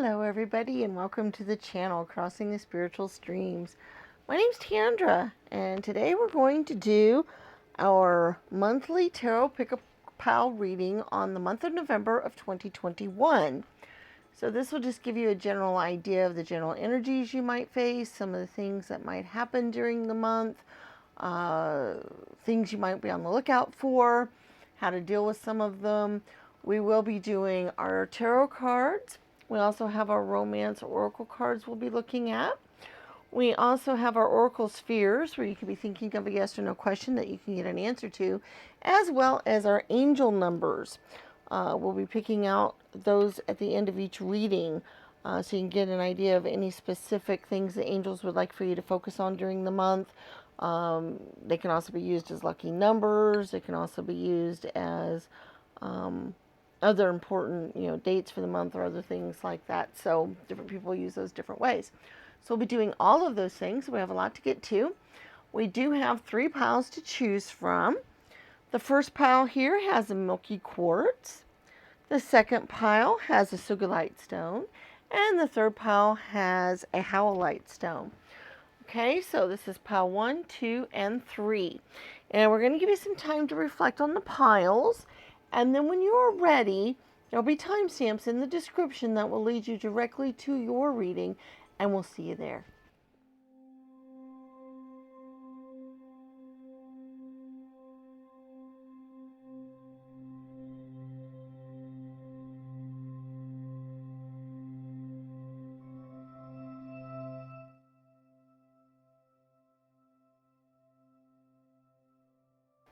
Hello everybody and welcome to the channel Crossing the Spiritual Streams. My name's Tiandra and today we're going to do our monthly Tarot Pick-a-Pal reading on the month of November of 2021. So this will just give you a general idea of the general energies you might face, some of the things that might happen during the month, things you might be on the lookout for, how to deal with some of them. We will be doing our tarot cards. We also have our romance oracle cards we'll be looking at. We also have our oracle spheres where you can be thinking of a yes or no question that you can get an answer to, as well as our angel numbers. We'll be picking out those at the end of each reading so you can get an idea of any specific things the angels would like for you to focus on during the month. They can also be used as lucky numbers. They can also be used as other important, dates for the month or other things like that. So different people use those different ways. So we'll be doing all of those things. We have a lot to get to. We do have 3 piles to choose from. The first pile here has a milky quartz. The second pile has a sugilite stone. And the third pile has a howlite stone. Okay, so this is pile 1, 2, and 3. And we're going to give you some time to reflect on the piles. And then when you are ready, there'll be timestamps in the description that will lead you directly to your reading, and we'll see you there.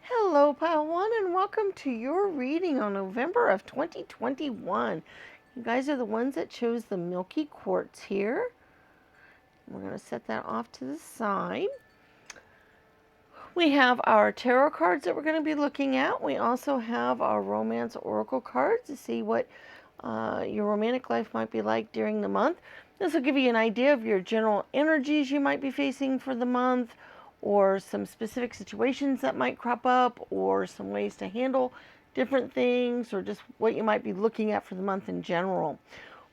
Hello, Pile 1, and welcome to your reading on November of 2021. You guys are the ones that chose the milky quartz here. We're going to set that off to the side. We have our tarot cards that we're going to be looking at. We also have our romance oracle cards to see what your romantic life might be like during the month. This will give you an idea of your general energies you might be facing for the month, or some specific situations that might crop up, or some ways to handle different things, or just what you might be looking at for the month in general.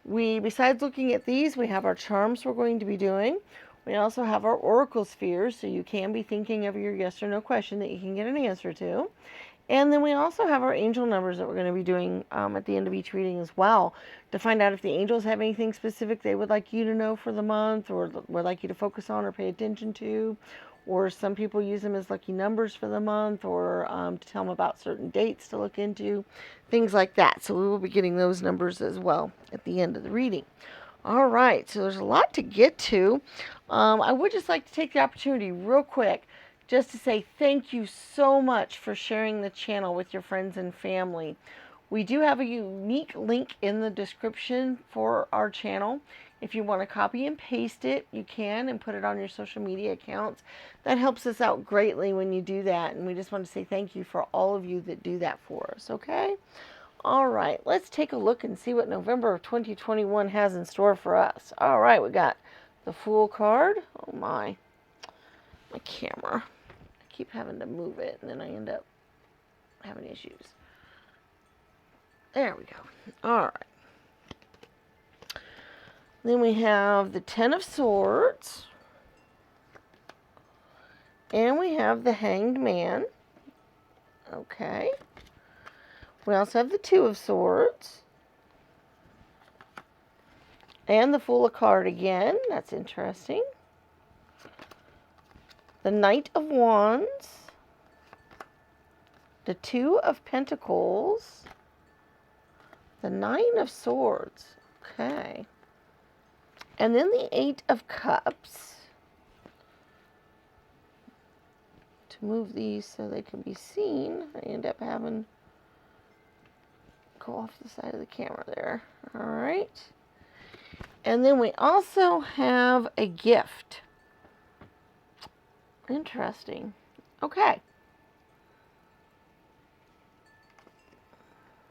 Besides looking at these, we have our charms we're going to be doing. We also have our oracle spheres, so you can be thinking of your yes or no question that you can get an answer to. And then we also have our angel numbers that we're going to be doing at the end of each reading as well, to find out if the angels have anything specific they would like you to know for the month, or would like you to focus on or pay attention to. Or some people use them as lucky numbers for the month, or to tell them about certain dates to look into, things like that. So we will be getting those numbers as well at the end of the reading. All right, so there's a lot to get to. I would just like to take the opportunity real quick just to say thank you so much for sharing the channel with your friends and family. We do have a unique link in the description for our channel. If you want to copy and paste it, you can, and put it on your social media accounts. That helps us out greatly when you do that, and we just want to say thank you for all of you that do that for us, okay? All right, let's take a look and see what November of 2021 has in store for us. All right, we got the Fool card. Oh my camera. I keep having to move it, and then I end up having issues. There we go. All right. Then we have the Ten of Swords. And we have the Hanged Man. Okay. We also have the Two of Swords. And the Fool card again. That's interesting. The Knight of Wands. The Two of Pentacles. The Nine of Swords. Okay. And then the 8 of Cups. To move these so they can be seen, I end up having to go off the side of the camera there. All right. And then we also have a gift. Interesting. Okay.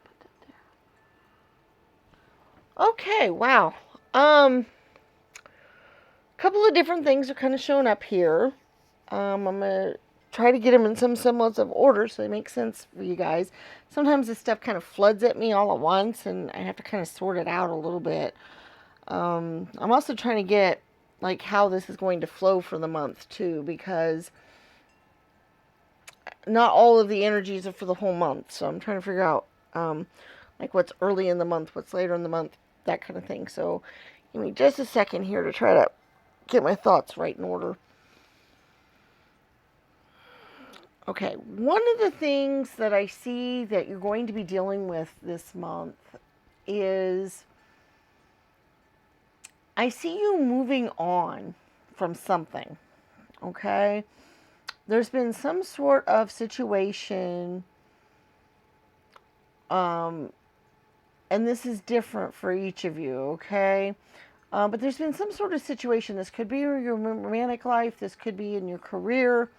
Put that there. Okay, wow. Couple of different things are kind of showing up here. I'm going to try to get them in some semblance of order so they make sense for you guys. Sometimes this stuff kind of floods at me all at once, and I have to kind of sort it out a little bit. I'm also trying to get like how this is going to flow for the month too, because not all of the energies are for the whole month. So I'm trying to figure out like what's early in the month, what's later in the month, that kind of thing. So give me just a second here to try to get my thoughts right in order. Okay, one of the things that I see that you're going to be dealing with this month is I see you moving on from something, okay? There's been some sort of situation, and this is different for each of you, okay? But there's been some sort of situation. This could be in your romantic life, this could be in your career,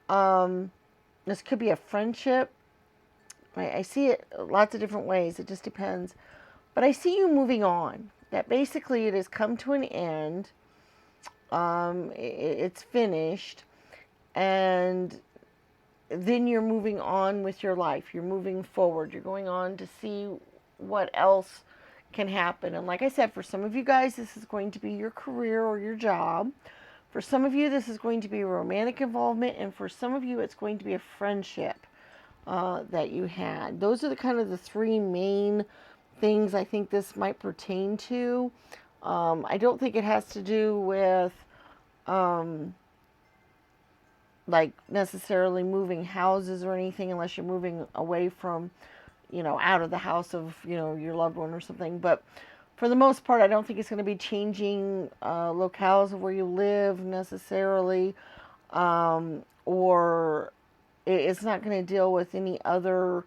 this could be a friendship. I see it lots of different ways. It just depends. But I see you moving on. That basically it has come to an end. It's finished. And then you're moving on with your life. You're moving forward. You're going on to see what else can happen. And like I said, for some of you guys, this is going to be your career or your job. For some of you, this is going to be a romantic involvement. And for some of you, it's going to be a friendship that you had. Those are the kind of the three main things I think this might pertain to. I don't think it has to do with like necessarily moving houses or anything, unless you're moving away from, out of the house of, your loved one or something. But for the most part, I don't think it's going to be changing locales of where you live necessarily, or it's not going to deal with any other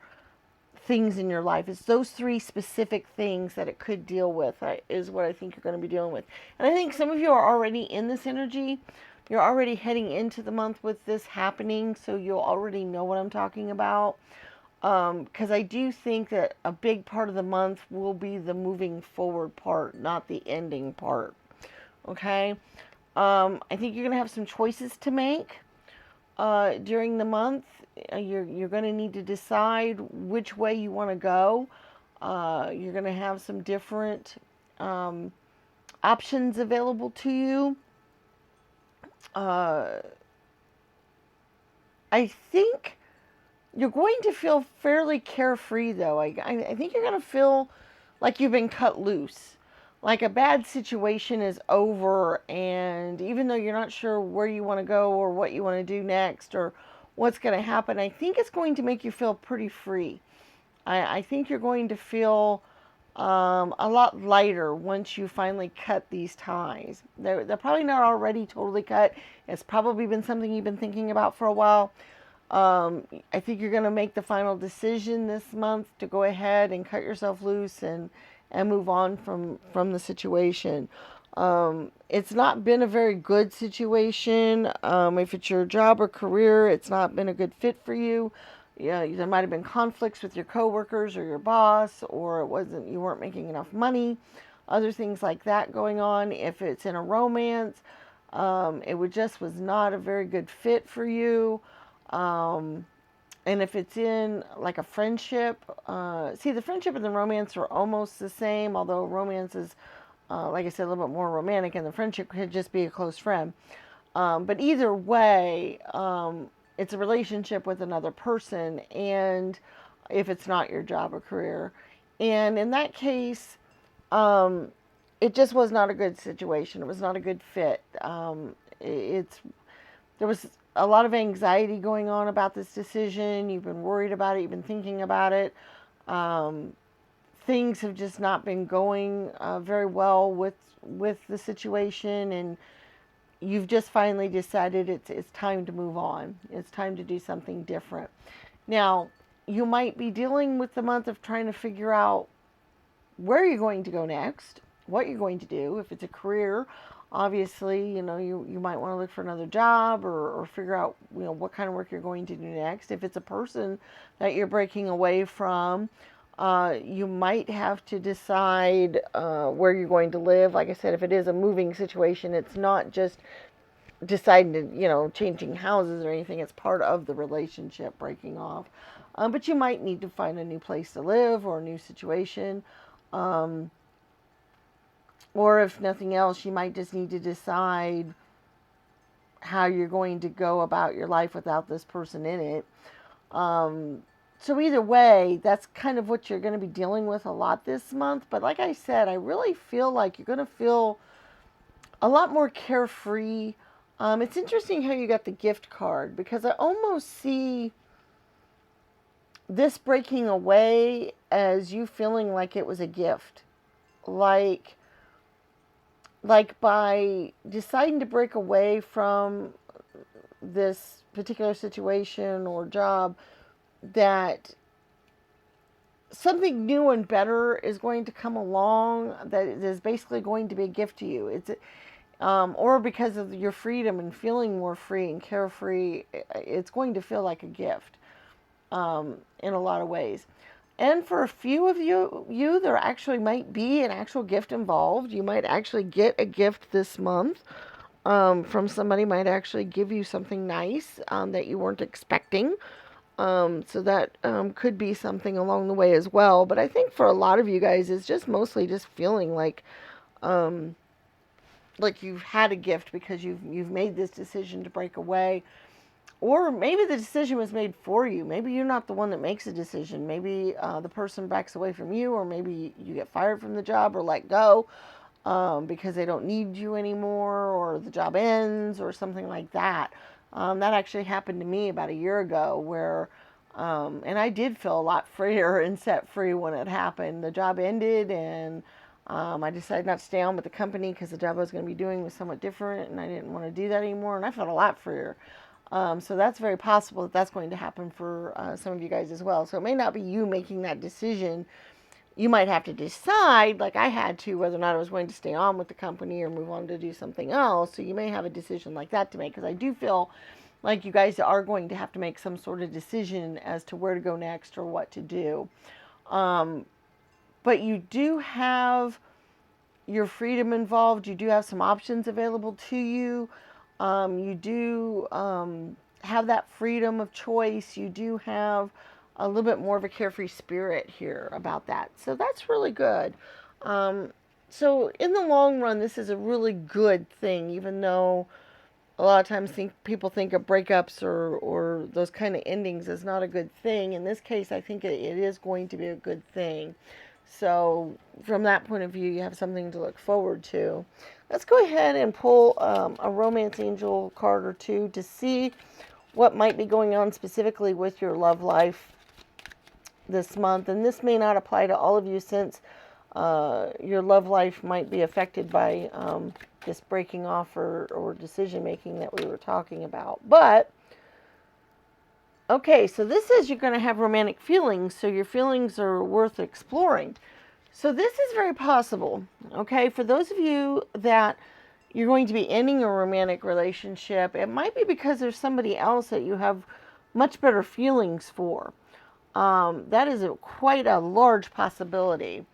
things in your life. It's those three specific things that it could deal with, is what I think you're going to be dealing with. And I think some of you are already in this energy. You're already heading into the month with this happening, so you'll already know what I'm talking about. Because I do think that a big part of the month will be the moving forward part, not the ending part. Okay? I think you're going to have some choices to make during the month. You're going to need to decide which way you want to go. You're going to have some different options available to you. I think you're going to feel fairly carefree, though. I think you're going to feel like you've been cut loose. Like a bad situation is over, and even though you're not sure where you want to go or what you want to do next or what's going to happen, I think it's going to make you feel pretty free. I think you're going to feel a lot lighter once you finally cut these ties. They're probably not already totally cut. It's probably been something you've been thinking about for a while. I think you're going to make the final decision this month to go ahead and cut yourself loose and move on from the situation. It's not been a very good situation. If it's your job or career, it's not been a good fit for you. Yeah, there might have been conflicts with your coworkers or your boss, or you weren't making enough money. Other things like that going on. If it's in a romance, it was not a very good fit for you. And if it's in like a friendship, see, the friendship and the romance are almost the same, although romance is, like I said, a little bit more romantic, and the friendship could just be a close friend. But either way, it's a relationship with another person, and if it's not your job or career. And in that case, it just was not a good situation. It was not a good fit. There was a lot of anxiety going on about this decision. You've been worried about it. You've been thinking about it. Things have just not been going very well with the situation, and you've just finally decided it's time to move on. It's time to do something different. Now, you might be dealing with the month of trying to figure out where you're going to go next, what you're going to do. If it's a career, obviously, you might want to look for another job or figure out, what kind of work you're going to do next. If it's a person that you're breaking away from, you might have to decide where you're going to live. Like I said, if it is a moving situation, it's not just deciding to, changing houses or anything. It's part of the relationship breaking off. But you might need to find a new place to live or a new situation. Or if nothing else, you might just need to decide how you're going to go about your life without this person in it. So either way, that's kind of what you're going to be dealing with a lot this month. But like I said, I really feel like you're going to feel a lot more carefree. It's interesting how you got the gift card, because I almost see this breaking away as you feeling like it was a gift. Like by deciding to break away from this particular situation or job, that something new and better is going to come along that is basically going to be a gift to you. It's or because of your freedom and feeling more free and carefree, it's going to feel like a gift in a lot of ways. And for a few of you, there actually might be an actual gift involved. You might actually get a gift this month from somebody. Might actually give you something nice that you weren't expecting. So that could be something along the way as well. But I think for a lot of you guys, it's just mostly just feeling like you've had a gift because you've made this decision to break away. Or maybe the decision was made for you. Maybe you're not the one that makes the decision. Maybe the person backs away from you, or maybe you get fired from the job or let go because they don't need you anymore, or the job ends, or something like that. That actually happened to me about a year ago, where, and I did feel a lot freer and set free when it happened. The job ended, and I decided not to stay on with the company because the job I was going to be doing was somewhat different, and I didn't want to do that anymore, and I felt a lot freer. So that's very possible that that's going to happen for some of you guys as well. So it may not be you making that decision. You might have to decide, like I had to, whether or not I was going to stay on with the company or move on to do something else. So you may have a decision like that to make, because I do feel like you guys are going to have to make some sort of decision as to where to go next or what to do. But you do have your freedom involved. You do have some options available to you. You do have that freedom of choice. You do have a little bit more of a carefree spirit here about that. So that's really good. So in the long run, this is a really good thing, even though a lot of times people think of breakups or those kind of endings as not a good thing. In this case, I think it is going to be a good thing. So from that point of view, you have something to look forward to. Let's go ahead and pull a romance angel card or two to see what might be going on specifically with your love life this month. And this may not apply to all of you, since your love life might be affected by this breaking off or decision making that we were talking about. But okay, so this says you're going to have romantic feelings, so your feelings are worth exploring. So this is very possible, okay? For those of you that you're going to be ending a romantic relationship, it might be because there's somebody else that you have much better feelings for. That is quite a large possibility.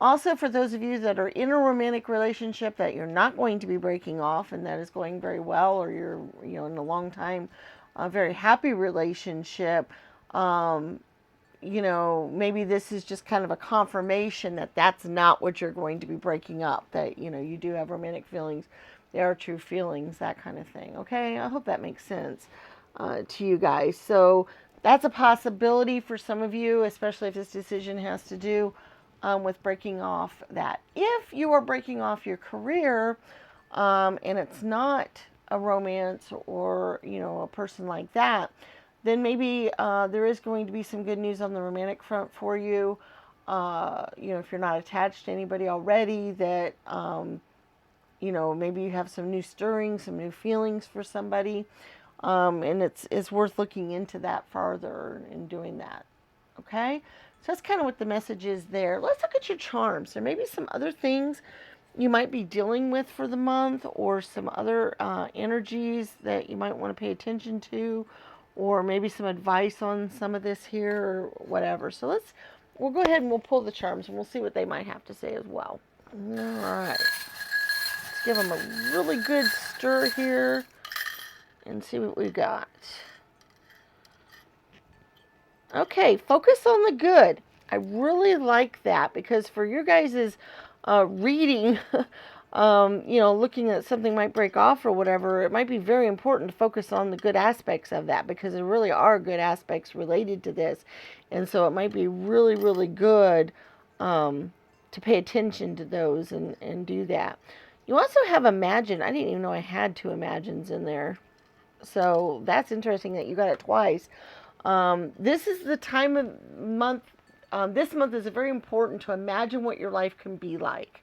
Also, for those of you that are in a romantic relationship that you're not going to be breaking off and that is going very well, or you're in a long time, a very happy relationship, maybe this is just kind of a confirmation that that's not what you're going to be breaking up, that, you do have romantic feelings. They are true feelings, that kind of thing. Okay, I hope that makes sense to you guys. So that's a possibility for some of you, especially if this decision has to do with breaking off that. If you are breaking off your career and it's not a romance or, a person like that, then maybe there is going to be some good news on the romantic front for you. If you're not attached to anybody already, that, maybe you have some new stirrings, some new feelings for somebody. And it's worth looking into that farther and doing that. Okay? So that's kind of what the message is there. Let's look at your charms. There may be some other things you might be dealing with for the month, or some other energies that you might want to pay attention to, or maybe some advice on some of this here or whatever. So we'll go ahead and we'll pull the charms and we'll see what they might have to say as well. All right. Let's give them a really good stir here and see what we got. Okay, focus on the good. I really like that, because for your guys' reading, looking at something might break off or whatever, it might be very important to focus on the good aspects of that, because there really are good aspects related to this. And so it might be really, really good to pay attention to those and do that. You also have imagine. I didn't even know I had two imagines in there. So that's interesting that you got it twice. This is the time of month. This month is very important to imagine what your life can be like.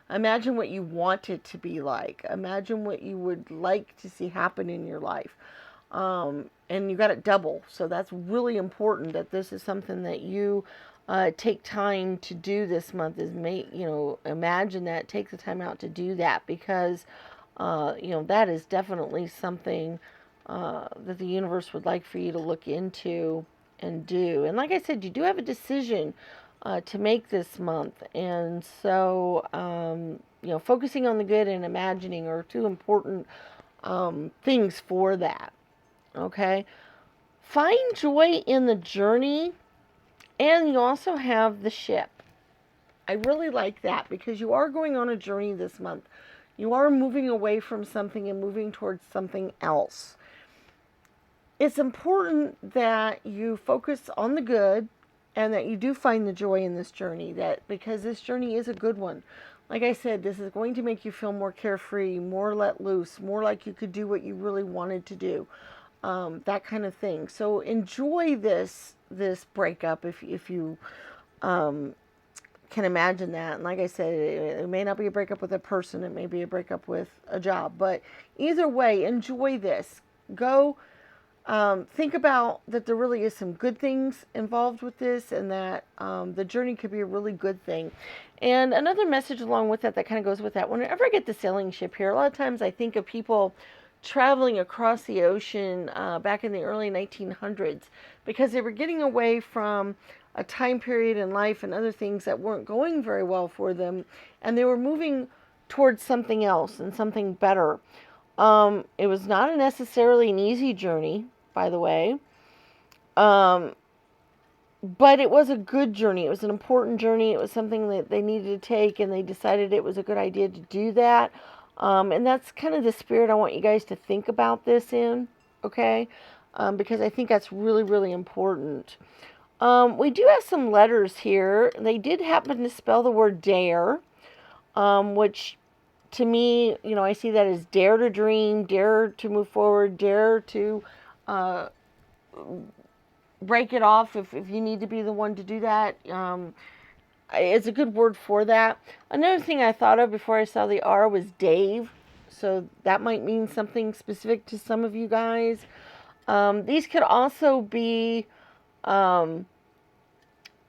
Imagine what you want it to be like. Imagine what you would like to see happen in your life. And you got it double. So that's really important, that this is something that you take time to do this month, is imagine that, take the time out to do that, because, that is definitely something that the universe would like for you to look into and do. And like I said, you do have a decision to make this month. And so, focusing on the good and imagining are two important things for that. Okay? Find joy in the journey, and you also have the ship. I really like that, because you are going on a journey this month. You are moving away from something and moving towards something else. It's important that you focus on the good and that you do find the joy in this journey, because this journey is a good one. Like I said, this is going to make you feel more carefree, more let loose, more like you could do what you really wanted to do, that kind of thing. So enjoy this breakup if you can imagine that. And like I said, it may not be a breakup with a person, it may be a breakup with a job, but either way, enjoy this. Go think about that there really is some good things involved with this, and that the journey could be a really good thing. And another message along with that kind of goes with that, whenever I get the sailing ship here, a lot of times I think of people traveling across the ocean back in the early 1900s, because they were getting away from a time period in life and other things that weren't going very well for them, and they were moving towards something else and something better. It was not necessarily an easy journey, by the way, but it was a good journey. It was an important journey. It was something that they needed to take, and they decided it was a good idea to do that. And that's kind of the spirit I want you guys to think about this in, okay? Because I think that's really, really important. We do have some letters here. They did happen to spell the word dare, which to me, I see that as dare to dream, dare to move forward, dare to break it off if you need to be the one to do that. It's a good word for that. Another thing I thought of before I saw the R was Dave. So that might mean something specific to some of you guys. These could also be...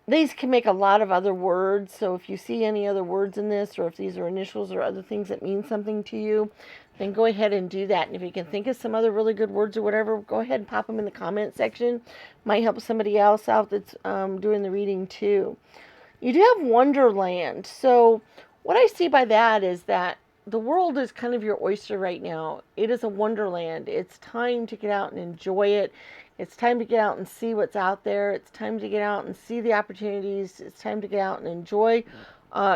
these can make a lot of other words, so if you see any other words in this, or if these are initials or other things that mean something to you, then go ahead and do that. And if you can think of some other really good words or whatever, go ahead and pop them in the comment section. Might help somebody else out that's doing the reading too. You do have Wonderland. So what I see by that is that the world is kind of your oyster right now. It is a wonderland. It's time to get out and enjoy it. It's time to get out and see what's out there. It's time to get out and see the opportunities. It's time to get out and enjoy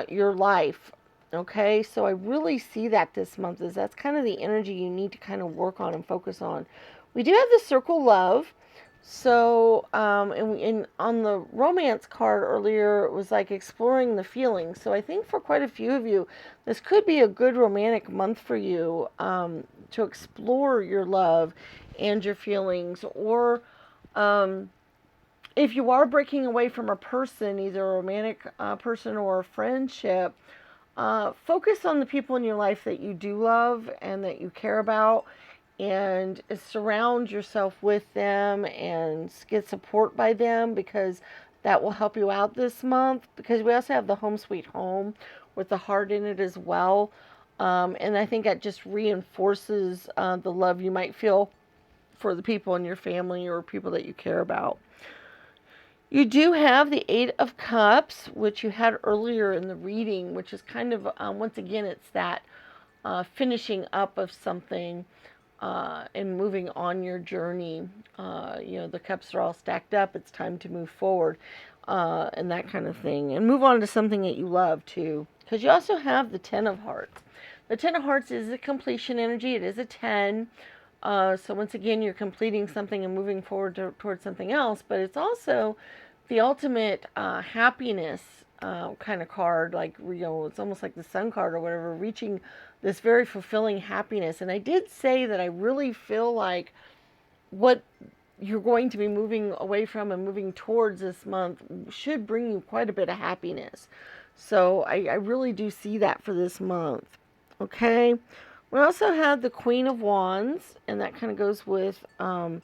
your life. Okay, so I really see that this month, is that's kind of the energy you need to kind of work on and focus on. We do have the Circle Love. So, and on the romance card earlier, it was like exploring the feelings. So I think for quite a few of you, this could be a good romantic month for you to explore your love and your feelings. Or if you are breaking away from a person, either a romantic person or a friendship, focus on the people in your life that you do love and that you care about, and surround yourself with them and get support by them, because that will help you out this month. Because we also have the Home Sweet Home with the heart in it as well, and I think that just reinforces the love you might feel for the people in your family or people that you care about. You do have the Eight of Cups, which you had earlier in the reading, which is kind of, once again, it's that finishing up of something and moving on your journey. The cups are all stacked up. It's time to move forward. and that kind of thing. And move on to something that you love, too. Because you also have the Ten of Hearts. The Ten of Hearts is a completion energy. It is a 10. So once again, you're completing something and moving forward towards something else. But it's also the ultimate happiness kind of card. Like, it's almost like the Sun card or whatever, reaching this very fulfilling happiness. And I did say that I really feel like what you're going to be moving away from and moving towards this month should bring you quite a bit of happiness. So I really do see that for this month. Okay. We also have the Queen of Wands, and that kind of goes with the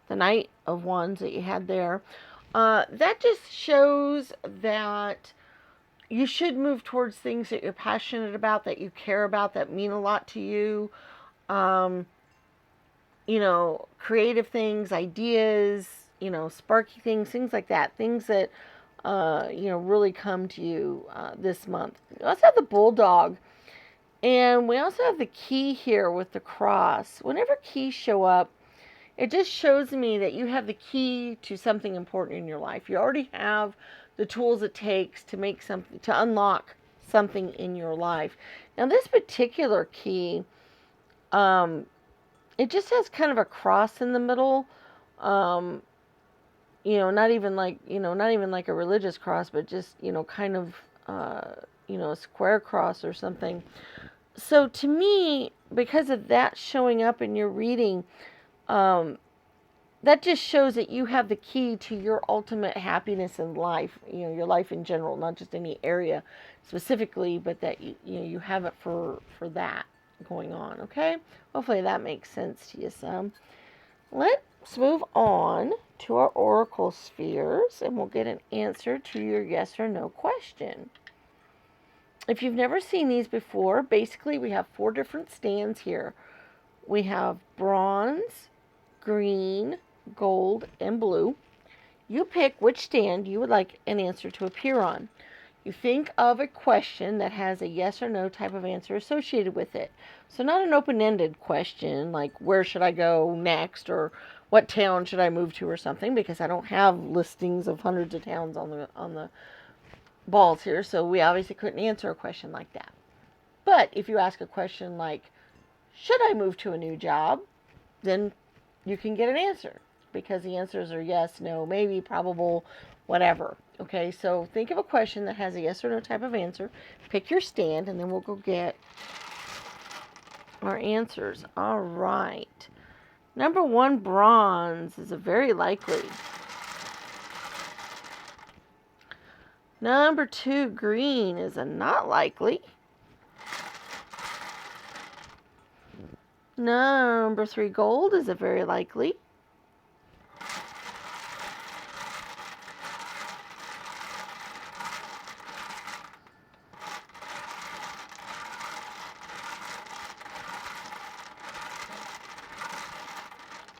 Knight of Wands that you had there. That just shows that you should move towards things that you're passionate about, that you care about, that mean a lot to you. Creative things, ideas, sparky things like that. Things that, really come to you this month. We also have the Bulldog. And we also have the key here with the cross. Whenever keys show up, it just shows me that you have the key to something important in your life. You already have the tools it takes to make something, to unlock something in your life. Now, this particular key, it just has kind of a cross in the middle. Not even like a religious cross, but just, kind of, a square cross or something. So to me, because of that showing up in your reading, that just shows that you have the key to your ultimate happiness in life, your life in general, not just any area specifically, but that you have it for that going on, okay? Hopefully that makes sense to you some. Let's move on to our oracle spheres, and we'll get an answer to your yes or no question. If you've never seen these before, basically we have 4 different stands here. We have bronze, green, gold, and blue. You pick which stand you would like an answer to appear on. You think of a question that has a yes or no type of answer associated with it. So not an open-ended question like where should I go next or what town should I move to or something, because I don't have listings of hundreds of towns on the balls here, so we obviously couldn't answer a question like that. But if you ask a question like, should I move to a new job, then you can get an answer, because the answers are yes, no, maybe, probable, whatever. Okay, so think of a question that has a yes or no type of answer, pick your stand, and then we'll go get our answers. All right. Number 1, bronze, is a very likely. Number 2, green, is a not likely. Number 3, gold, is a very likely.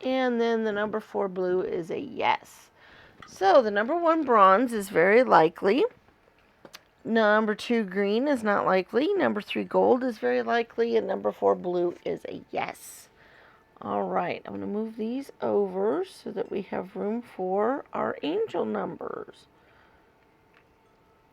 And then the number 4, blue, is a yes. So the number 1, bronze, is very likely. Number 2, green, is not likely. Number 3, gold, is very likely. And number 4, blue, is a yes. All right, I'm going to move these over so that we have room for our angel numbers.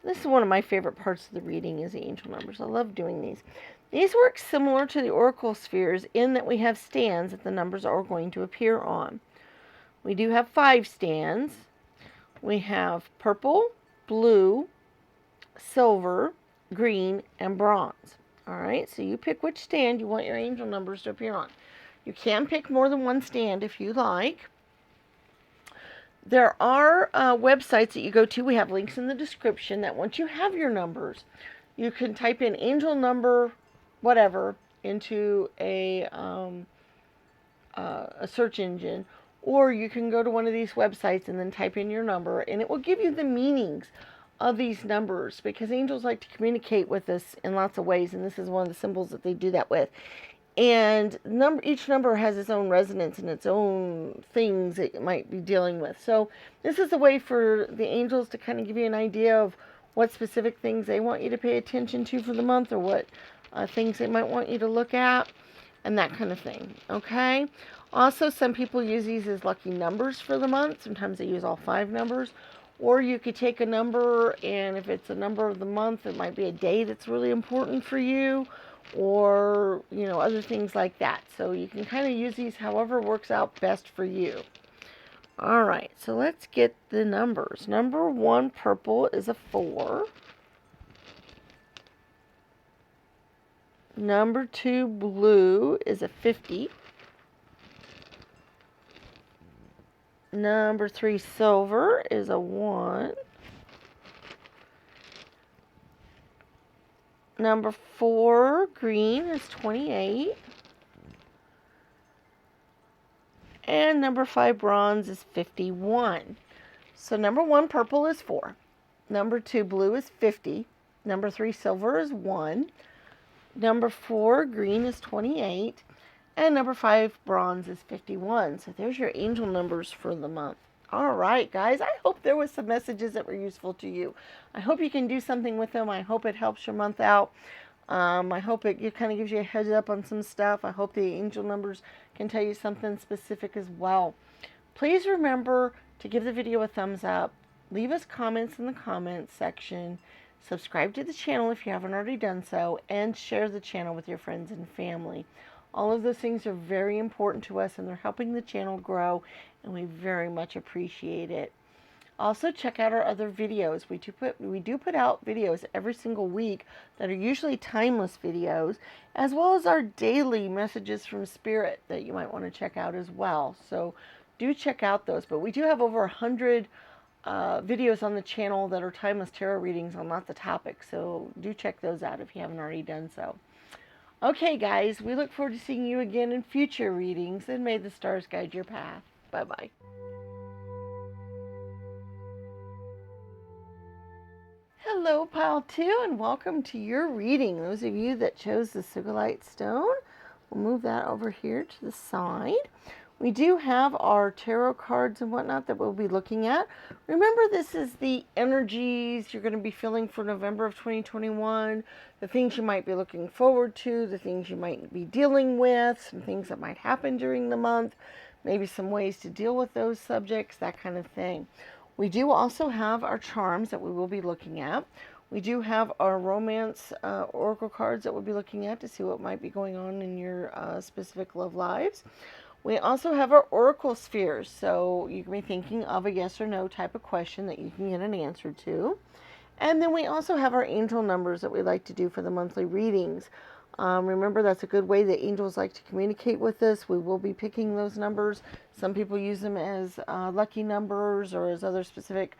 This is one of my favorite parts of the reading, is the angel numbers. I love doing these. These work similar to the oracle spheres in that we have stands that the numbers are going to appear on. We do have 5 stands. We have purple, blue, silver, green, and bronze. All right, so you pick which stand you want your angel numbers to appear on. You can pick more than one stand if you like. There are websites that you go to. We have links in the description that once you have your numbers, you can type in angel number whatever into a search engine, or you can go to one of these websites and then type in your number, and it will give you the meanings of these numbers, because angels like to communicate with us in lots of ways, and this is one of the symbols that they do that with. And each number has its own resonance and its own things it might be dealing with. So this is a way for the angels to kind of give you an idea of what specific things they want you to pay attention to for the month, or what things they might want you to look at, and that kind of thing. Okay? Also, some people use these as lucky numbers for the month. Sometimes they use all 5 numbers. Or you could take a number, and if it's a number of the month, it might be a day that's really important for you, or, you know, other things like that. So you can kind of use these however works out best for you. All right, so let's get the numbers. Number 1 purple is a 4. Number 2 blue is a 50. Number 3 silver is a 1. Number 4 green is 28. And number 5 bronze is 51. So number 1 purple is 4. Number 2 blue is 50. Number 3 silver is 1. Number 4 green is 28. And number 5 bronze is 51. So there's your angel numbers for the month. All right, guys. I hope there was some messages that were useful to you. I hope you can do something with them. I hope it helps your month out. I hope it kind of gives you a heads up on some stuff. I hope the angel numbers can tell you something specific as well. Please remember to give the video a thumbs up. Leave us comments in the comments section. Subscribe to the channel if you haven't already done so. And share the channel with your friends and family. All of those things are very important to us, and they're helping the channel grow, and we very much appreciate it. Also, check out our other videos. We do put out videos every single week that are usually timeless videos, as well as our daily messages from Spirit that you might want to check out as well. So do check out those. But we do have over 100 videos on the channel that are timeless tarot readings on lots of topics. So do check those out if you haven't already done so. Okay, guys, we look forward to seeing you again in future readings, and may the stars guide your path. Bye-bye. Hello, Pile 2, and welcome to your reading. Those of you that chose the Sugilite Stone, we'll move that over here to the side. We do have our tarot cards and whatnot that we'll be looking at. Remember, this is the energies you're going to be feeling for November of 2021, the things you might be looking forward to, the things you might be dealing with, some things that might happen during the month, maybe some ways to deal with those subjects, that kind of thing. We do also have our charms that we will be looking at. We do have our romance oracle cards that we'll be looking at to see what might be going on in your specific love lives. We also have our oracle spheres, so you can be thinking of a yes or no type of question that you can get an answer to. And then we also have our angel numbers that we like to do for the monthly readings. Remember, that's a good way that angels like to communicate with us. We will be picking those numbers. Some people use them as lucky numbers or as other specific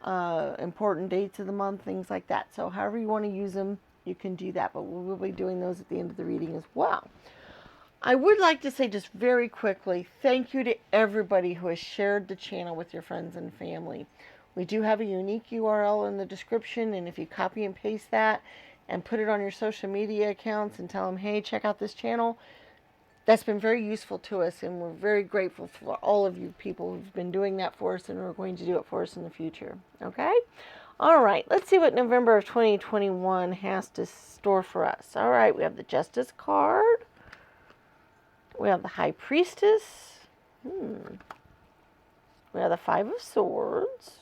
important dates of the month, things like that. So however you want to use them, you can do that. But we will be doing those at the end of the reading as well. I would like to say just very quickly, thank you to everybody who has shared the channel with your friends and family. We do have a unique URL in the description, and if you copy and paste that and put it on your social media accounts and tell them, hey, check out this channel, that's been very useful to us, and we're very grateful for all of you people who've been doing that for us and are going to do it for us in the future. Okay? All right, let's see what November of 2021 has to store for us. All right, we have the Justice card. We have the High Priestess. We have the Five of Swords.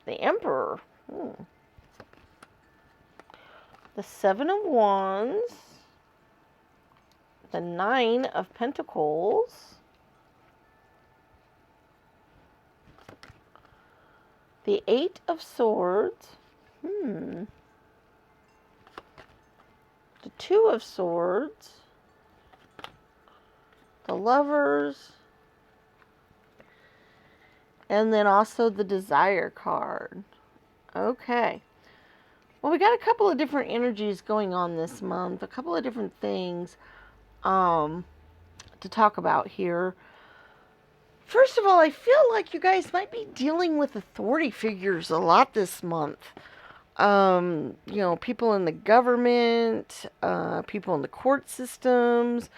The Emperor. The Seven of Wands. The Nine of Pentacles. The Eight of Swords. The Two of Swords. The Lovers, and then also the Desire card. Okay. Well, we got a couple of different energies going on this month, a couple of different things to talk about here. First of all, I feel like you guys might be dealing with authority figures a lot this month. You know, people in the government, people in the court systems,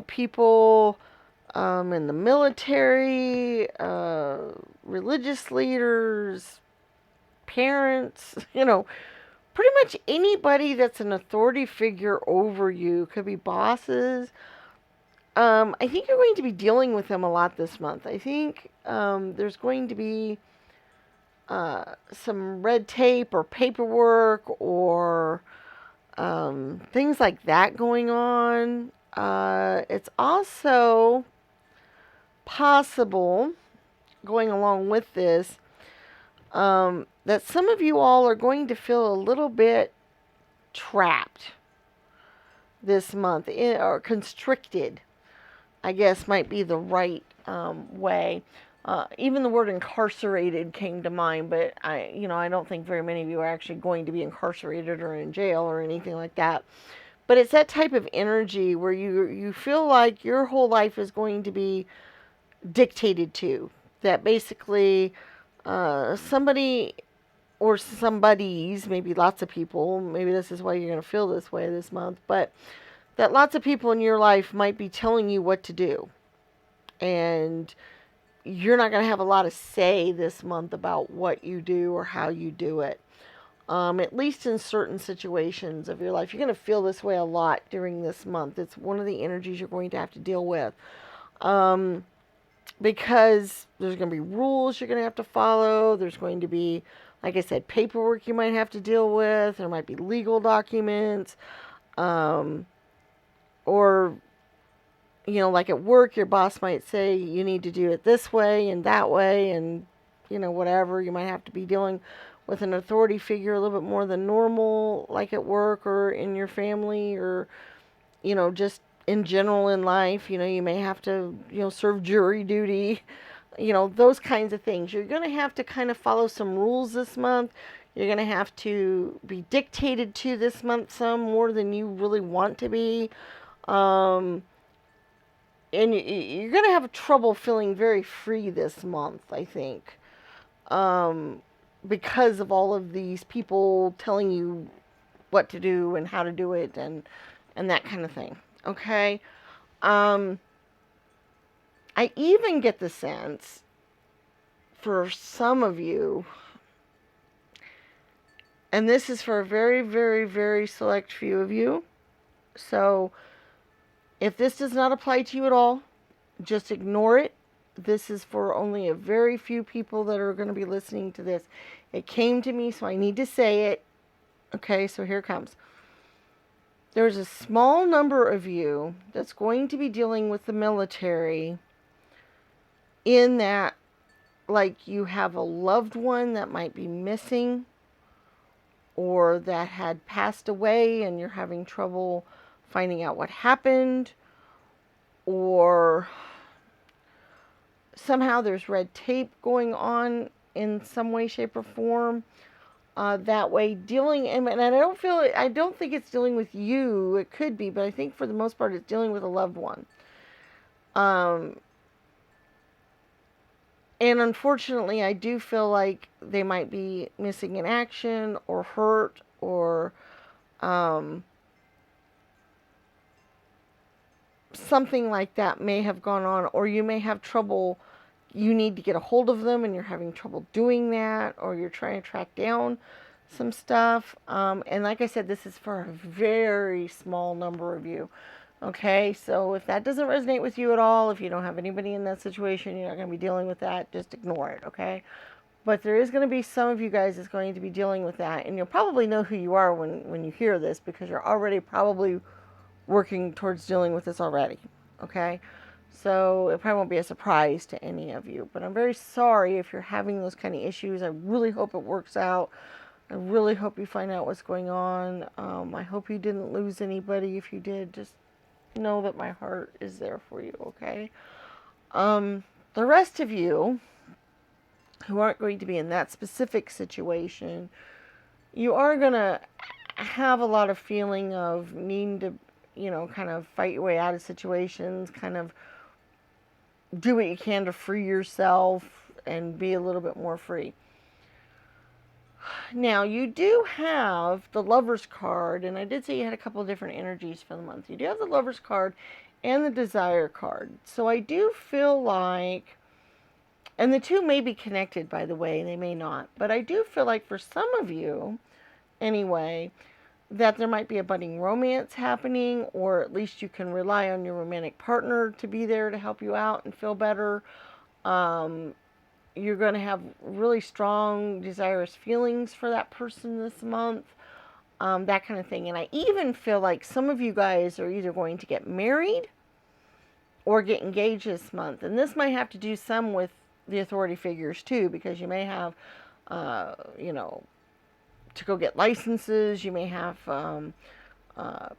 people in the military, religious leaders, parents, you know, pretty much anybody that's an authority figure over you. Could be bosses, I think you're going to be dealing with them a lot this month. I think there's going to be some red tape or paperwork or things like that going on. It's also possible, going along with this, that some of you all are going to feel a little bit trapped this month, or constricted, I guess might be the right way. Even the word incarcerated came to mind, but I don't think very many of you are actually going to be incarcerated or in jail or anything like that. But it's that type of energy where you feel like your whole life is going to be dictated to. That basically somebody or somebody's, maybe lots of people, maybe this is why you're going to feel this way this month, but that lots of people in your life might be telling you what to do. And you're not going to have a lot of say this month about what you do or how you do it. At least in certain situations of your life. You're going to feel this way a lot during this month. It's one of the energies you're going to have to deal with. Because there's going to be rules you're going to have to follow. There's going to be, like I said, paperwork you might have to deal with. There might be legal documents. Or, like at work, your boss might say you need to do it this way and that way and, whatever. You might have to be dealing with an authority figure a little bit more than normal, like at work or in your family or, just in general in life. You may have to, serve jury duty, those kinds of things. You're going to have to kind of follow some rules this month. You're going to have to be dictated to this month some more than you really want to be. And you're going to have trouble feeling very free this month, I think. Because of all of these people telling you what to do and how to do it and that kind of thing. Okay? I even get the sense for some of you, and this is for a very, very, very select few of you. So if this does not apply to you at all, just ignore it. This is for only a very few people that are going to be listening to this. It came to me, so I need to say it. Okay, so here it comes. There's a small number of you that's going to be dealing with the military in that, like, you have a loved one that might be missing or that had passed away and you're having trouble finding out what happened, or somehow there's red tape going on in some way, shape, or form. That way, dealing, and I don't think it's dealing with you. It could be, but I think for the most part, it's dealing with a loved one. And unfortunately, I do feel like they might be missing in action or hurt or something like that may have gone on, or you may have trouble. You need to get a hold of them and you're having trouble doing that, or you're trying to track down some stuff. And like I said, this is for a very small number of you. Okay, so if that doesn't resonate with you at all, if you don't have anybody in that situation, you're not going to be dealing with that, just ignore it, okay? But there is going to be some of you guys that's going to be dealing with that, and you'll probably know who you are when you hear this, because you're already probably working towards dealing with this already, okay? So it probably won't be a surprise to any of you. But I'm very sorry if you're having those kind of issues. I really hope it works out. I really hope you find out what's going on. I hope you didn't lose anybody. If you did, just know that my heart is there for you, okay? The rest of you who aren't going to be in that specific situation, you are going to have a lot of feeling of needing to, kind of fight your way out of situations, kind of do what you can to free yourself and be a little bit more free. Now, you do have the Lover's card, and I did say you had a couple of different energies for the month. You do have the Lover's card and the Desire card. So I do feel like, and the two may be connected, by the way, they may not, but I do feel like for some of you, anyway, that there might be a budding romance happening, or at least you can rely on your romantic partner to be there to help you out and feel better. Um, you're going to have really strong, desirous feelings for that person this month. That kind of thing. And I even feel like some of you guys are either going to get married or get engaged this month. And this might have to do some with the authority figures too, because you may have, you know, to go get licenses. You may have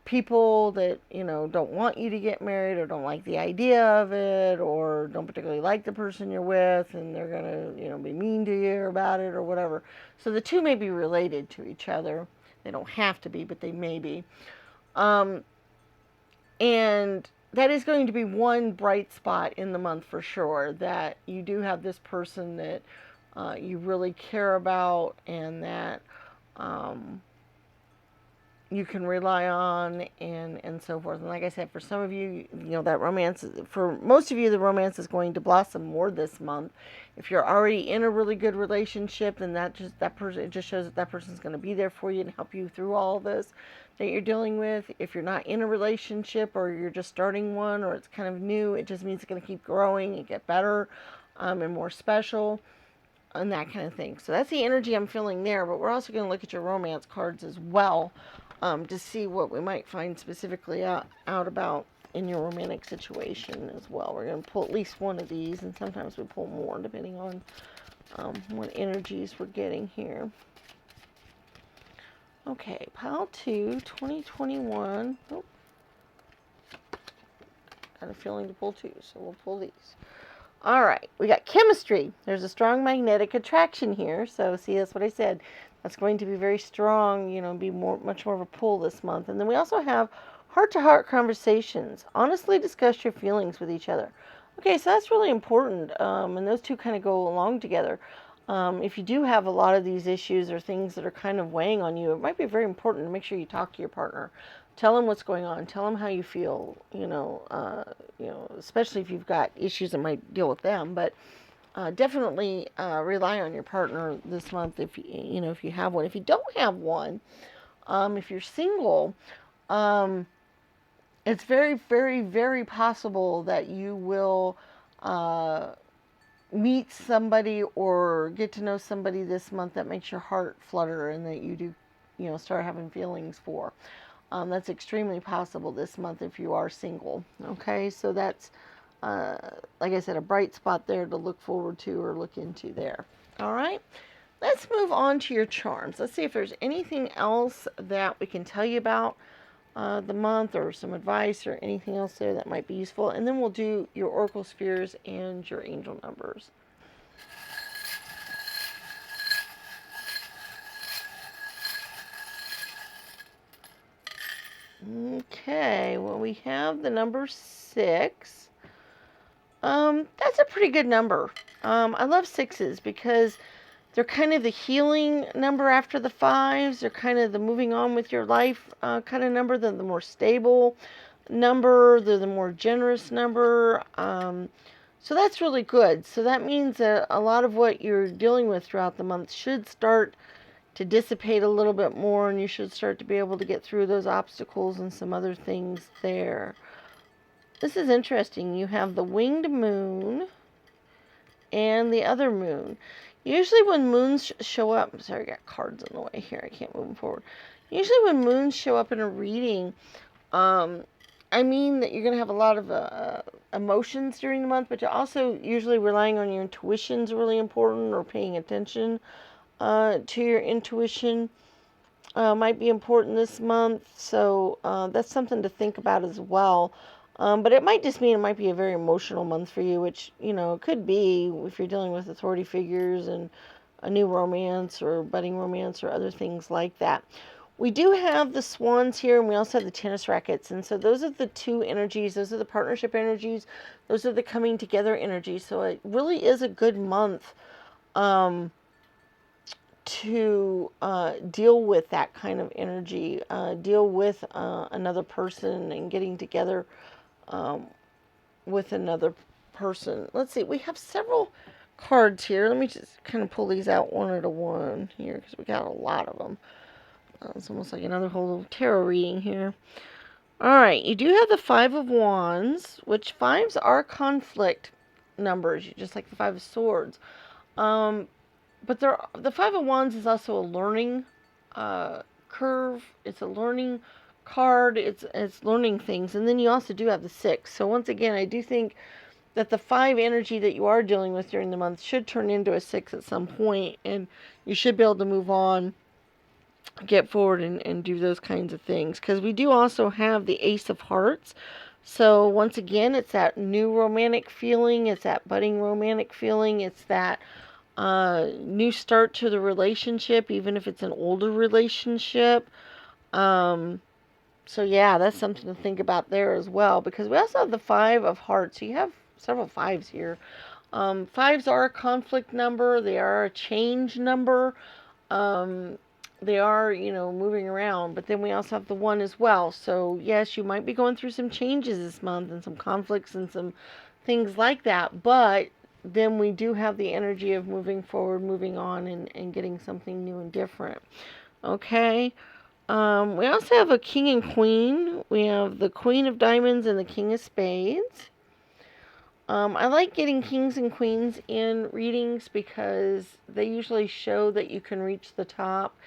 people that, you know, don't want you to get married or don't like the idea of it or don't particularly like the person you're with and they're going to, you know, be mean to you about it or whatever. So the two may be related to each other. They don't have to be, but they may be. And that is going to be one bright spot in the month for sure, that you do have this person that you really care about and that you can rely on and so forth. And like I said, for some of you, you know, that romance, for most of you, the romance is going to blossom more this month. If you're already in a really good relationship, then it just shows that that person's going to be there for you and help you through all of this that you're dealing with. If you're not in a relationship or you're just starting one or it's kind of new, it just means it's going to keep growing and get better and more special and that kind of thing. So that's the energy I'm feeling there. But we're also going to look at your romance cards as well to see what we might find specifically out about in your romantic situation as well. We're going to pull at least one of these, and sometimes we pull more depending on what energies we're getting here. Okay, pile 2, 2021. Oh, got a feeling to pull 2, so we'll pull these. All right, we got chemistry. There's a strong magnetic attraction here. So see, that's what I said. That's going to be very strong, you know, be much more of a pull this month. And then we also have heart-to-heart conversations. Honestly discuss your feelings with each other. Okay, so that's really important. And those two kind of go along together. If you do have a lot of these issues or things that are kind of weighing on you, it might be very important to make sure you talk to your partner. Tell them what's going on. Tell them how you feel. You know, especially if you've got issues that might deal with them. But definitely rely on your partner this month if if you have one. If you don't have one, if you're single, it's very, very, very possible that you will meet somebody or get to know somebody this month that makes your heart flutter and that you do, start having feelings for. That's extremely possible this month if you are single. Okay, so that's, like I said, a bright spot there to look forward to or look into there. All right, let's move on to your charms. Let's see if there's anything else that we can tell you about the month or some advice or anything else there that might be useful. And then we'll do your oracle spheres and your angel numbers. Okay, well, we have the number 6. That's a pretty good number. I love 6s because they're kind of the healing number after the 5s. They're kind of the moving on with your life kind of number. They're the more stable number. They're the more generous number. So that's really good. So that means that a lot of what you're dealing with throughout the month should start to dissipate a little bit more, and you should start to be able to get through those obstacles and some other things there. This is interesting. You have the winged moon and the other moon. Usually when moons show up, I'm sorry, I got cards in the way here. I can't move them forward. Usually when moons show up in a reading, I mean that you're going to have a lot of emotions during the month, but you're also usually relying on your intuition is really important, or paying attention to your intuition might be important this month. So that's something to think about as well. But it might just mean it might be a very emotional month for you, which, it could be if you're dealing with authority figures and a new romance or budding romance or other things like that. We do have the swans here, and we also have the tennis rackets. And so those are the two energies. Those are the partnership energies. Those are the coming together energies. So it really is a good month to deal with that kind of energy, deal with another person and getting together with another person. Let's see, we have several cards here. Let me just kind of pull these out one at a one here because we got a lot of them. It's almost like another whole tarot reading here. Alright, you do have the Five of Wands, which fives are conflict numbers, just like the Five of Swords. But the Five of Wands is also a learning curve. It's a learning card. It's learning things. And then you also do have the Six. So once again, I do think that the five energy that you are dealing with during the month should turn into a six at some point, and you should be able to move on, get forward, and do those kinds of things. Because we do also have the Ace of Hearts. So once again, it's that new romantic feeling. It's that budding romantic feeling. It's that new start to the relationship, even if it's an older relationship. So yeah, that's something to think about there as well, because we also have the Five of Hearts. So you have several fives here. Fives are a conflict number. They are a change number. They are, moving around. But then we also have the one as well. So yes, you might be going through some changes this month and some conflicts and some things like that. But then we do have the energy of moving forward, moving on, and getting something new and different. Okay. We also have a king and queen. We have the Queen of Diamonds and the King of Spades. I like getting kings and queens in readings because they usually show that you can reach the top.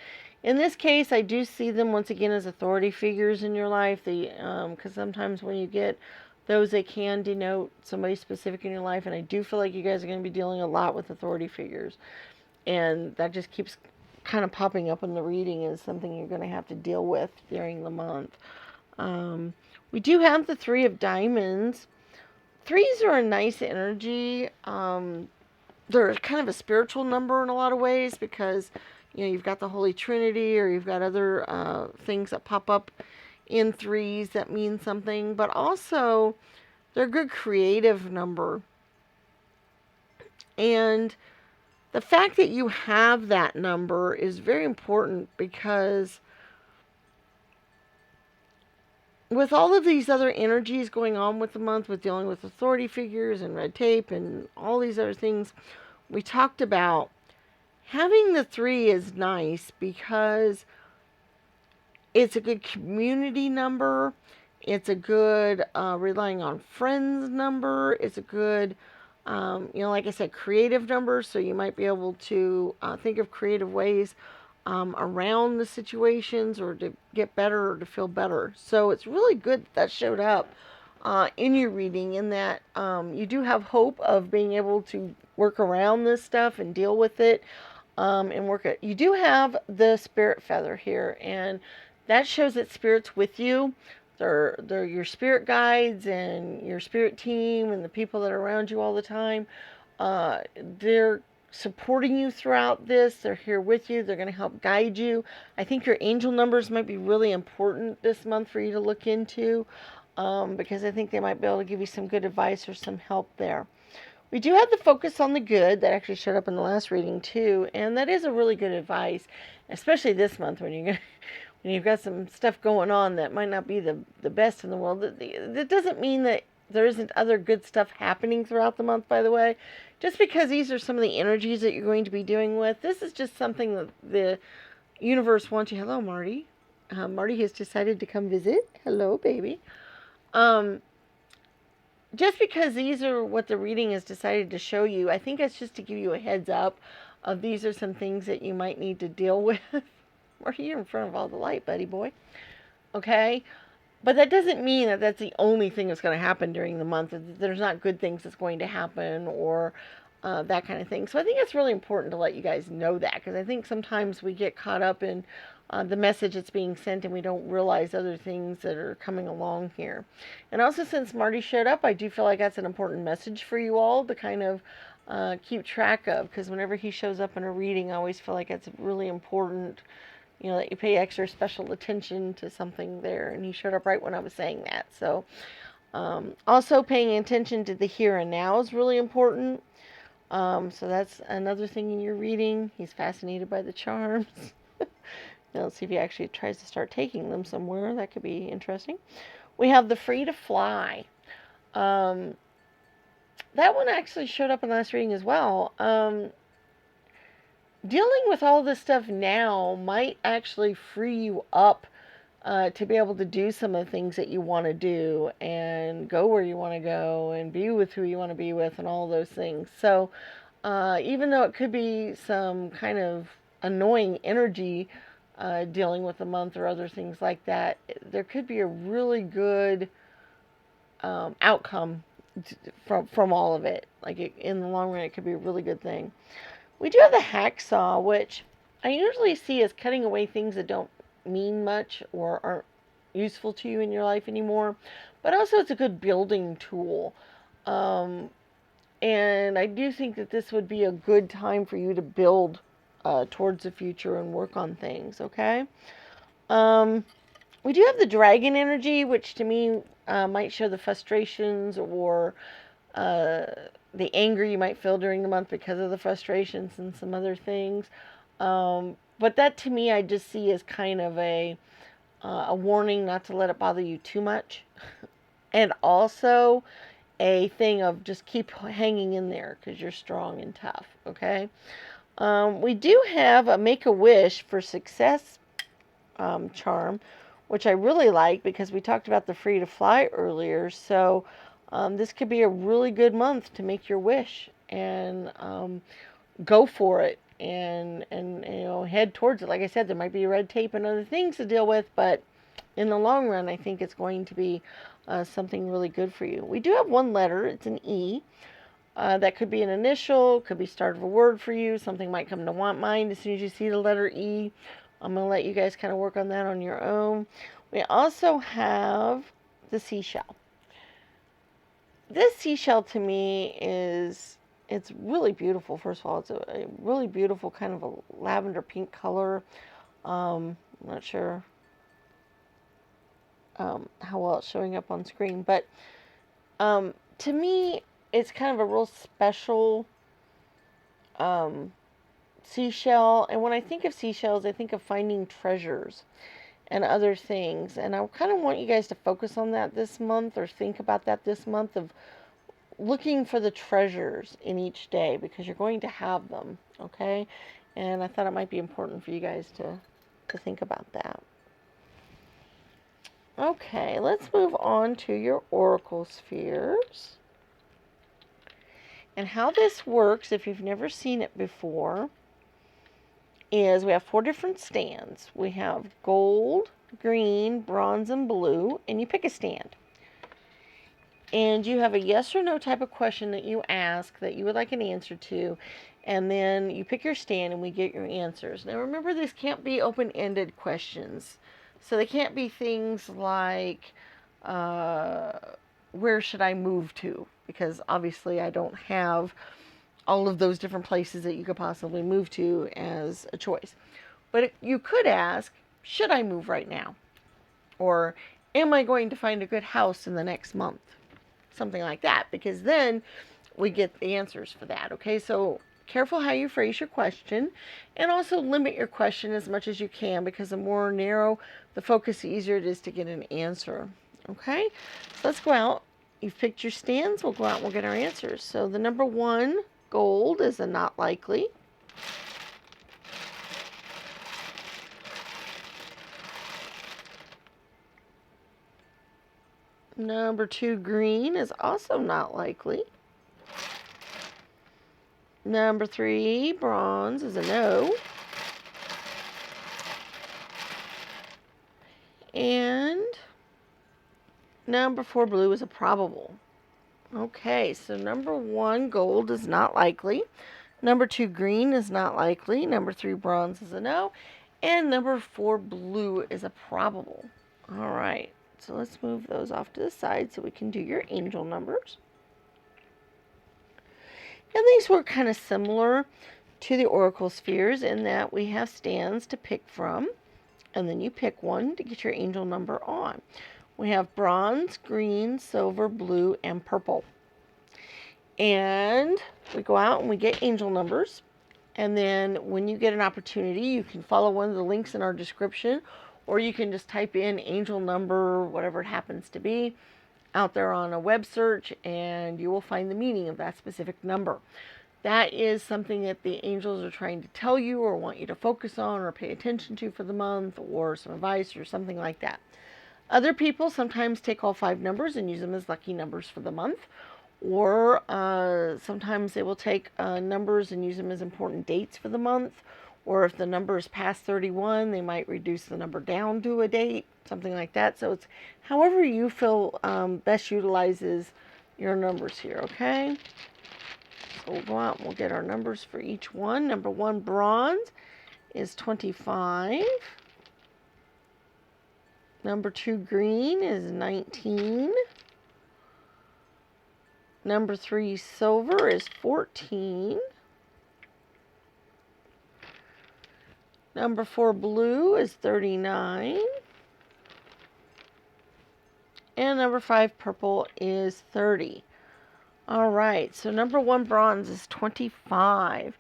In this case, I do see them once again as authority figures in your life. Because sometimes when you get those, they can denote somebody specific in your life. And I do feel like you guys are going to be dealing a lot with authority figures. And that just keeps kind of popping up in the reading as something you're going to have to deal with during the month. We do have the Three of Diamonds. Threes are a nice energy. They're kind of a spiritual number in a lot of ways because, you've got the Holy Trinity, or you've got other things that pop up in threes that mean something. But also, they're a good creative number. And the fact that you have that number is very important because with all of these other energies going on with the month, with dealing with authority figures and red tape and all these other things we talked about, having the three is nice because it's a good community number. It's a good relying on friends number. It's a good like I said, creative numbers, so you might be able to think of creative ways around the situations, or to get better, or to feel better. So it's really good that showed up in your reading, in that you do have hope of being able to work around this stuff and deal with it, and work it. You do have the spirit feather here, and that shows that spirit's with you. They're your spirit guides and your spirit team and the people that are around you all the time. They're supporting you throughout this. They're here with you. They're going to help guide you. I think your angel numbers might be really important this month for you to look into, because I think they might be able to give you some good advice or some help there. We do have the focus on the good that actually showed up in the last reading too, and that is a really good advice, especially this month when you've got some stuff going on that might not be the best in the world. That doesn't mean that there isn't other good stuff happening throughout the month, by the way. Just because these are some of the energies that you're going to be dealing with, this is just something that the universe wants you. Hello, Marty. Marty has decided to come visit. Hello, baby. Just because these are what the reading has decided to show you, I think it's just to give you a heads up of these are some things that you might need to deal with. Marty, you're in front of all the light, buddy boy. Okay? But that doesn't mean that that's the only thing that's going to happen during the month. There's not good things that's going to happen, or that kind of thing. So I think it's really important to let you guys know that, because I think sometimes we get caught up in the message that's being sent, and we don't realize other things that are coming along here. And also, since Marty showed up, I do feel like that's an important message for you all to kind of keep track of, because whenever he shows up in a reading, I always feel like it's really important, that you pay extra special attention to something there. And he showed up right when I was saying that. So also paying attention to the here and now is really important. So that's another thing in your reading. He's fascinated by the charms. Now let's see if he actually tries to start taking them somewhere. That could be interesting. We have the Free to Fly. That one actually showed up in the last reading as well. dealing with all this stuff now might actually free you up to be able to do some of the things that you want to do and go where you want to go and be with who you want to be with and all those things. So even though it could be some kind of annoying energy dealing with the month or other things like that, there could be a really good outcome from all of it. Like in the long run, it could be a really good thing. We do have the hacksaw, which I usually see as cutting away things that don't mean much or aren't useful to you in your life anymore. But also, it's a good building tool. Um, and I do think that this would be a good time for you to build towards the future and work on things, okay? Um, we do have the dragon energy, which to me might show the frustrations or uh, the anger you might feel during the month because of the frustrations and some other things. But that to me, I just see as kind of a warning not to let it bother you too much. And also a thing of just keep hanging in there because you're strong and tough, okay? We do have a make a wish for success charm, which I really like because we talked about the free to fly earlier. So this could be a really good month to make your wish and go for it and head towards it. Like I said, there might be red tape and other things to deal with, but in the long run, I think it's going to be something really good for you. We do have one letter. It's an E. That could be an initial, could be start of a word for you. Something might come to mind as soon as you see the letter E. I'm going to let you guys kind of work on that on your own. We also have the seashell. This seashell to me it's really beautiful. First of all, it's a really beautiful kind of a lavender pink color. I'm not sure how well it's showing up on screen, but to me, it's kind of a real special seashell. And when I think of seashells, I think of finding treasures and other things. And I kind of want you guys to focus on that this month or think about that this month of looking for the treasures in each day because you're going to have them, okay? And I thought it might be important for you guys to think about that. Okay, let's move on to your oracle spheres. And how this works, if you've never seen it before, is we have 4 different stands. We have gold, green, bronze, and blue, and you pick a stand. And you have a yes or no type of question that you ask that you would like an answer to, and then you pick your stand and we get your answers. Now remember, this can't be open-ended questions. So they can't be things like, where should I move to? Because obviously I don't have all of those different places that you could possibly move to as a choice. But you could ask, should I move right now? Or am I going to find a good house in the next month? Something like that, because then we get the answers for that, okay? So careful how you phrase your question, and also limit your question as much as you can, because the more narrow the focus, the easier it is to get an answer, okay? So let's go out. You've picked your stands. We'll go out and we'll get our answers. So the number 1, gold, is a not likely. Number 2, green, is also not likely. Number 3, bronze, is a no. And number 4, blue, is a probable. Okay, so number 1, gold, is not likely. Number 2, green, is not likely. Number 3, bronze, is a no. And number 4, blue, is a probable. All right, so let's move those off to the side so we can do your angel numbers. And these work kind of similar to the oracle spheres in that we have stands to pick from, and then you pick one to get your angel number on. We have bronze, green, silver, blue, and purple. And we go out and we get angel numbers. And then when you get an opportunity, you can follow one of the links in our description, or you can just type in angel number, whatever it happens to be, out there on a web search, and you will find the meaning of that specific number. that is something that the angels are trying to tell you or want you to focus on or pay attention to for the month, or some advice or something like that. Other people sometimes take all 5 numbers and use them as lucky numbers for the month, or sometimes they will take numbers and use them as important dates for the month, or if the number is past 31, they might reduce the number down to a date, something like that. So it's however you feel best utilizes your numbers here, okay? So we'll go out and we'll get our numbers for each one. Number 1, bronze, is 25. Number 2, green, is 19. Number 3, silver, is 14. Number 4, blue, is 39. And number 5, purple, is 30. All right, so number 1, bronze, is 25.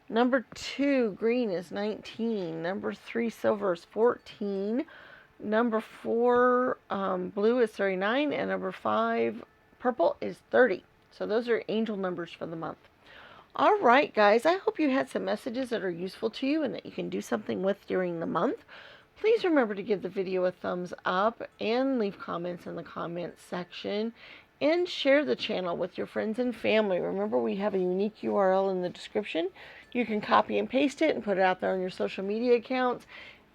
Number 2, green, is 19. Number 3, silver, is 14. Number 4, blue, is 39. And number 5, purple, is 30. So those are angel numbers for the month. All right, guys, I hope you had some messages that are useful to you and that you can do something with during the month. Please remember to give the video a thumbs up and leave comments in the comments section, and share the channel with your friends and family. Remember, we have a unique URL in the description. You can copy and paste it and put it out there on your social media accounts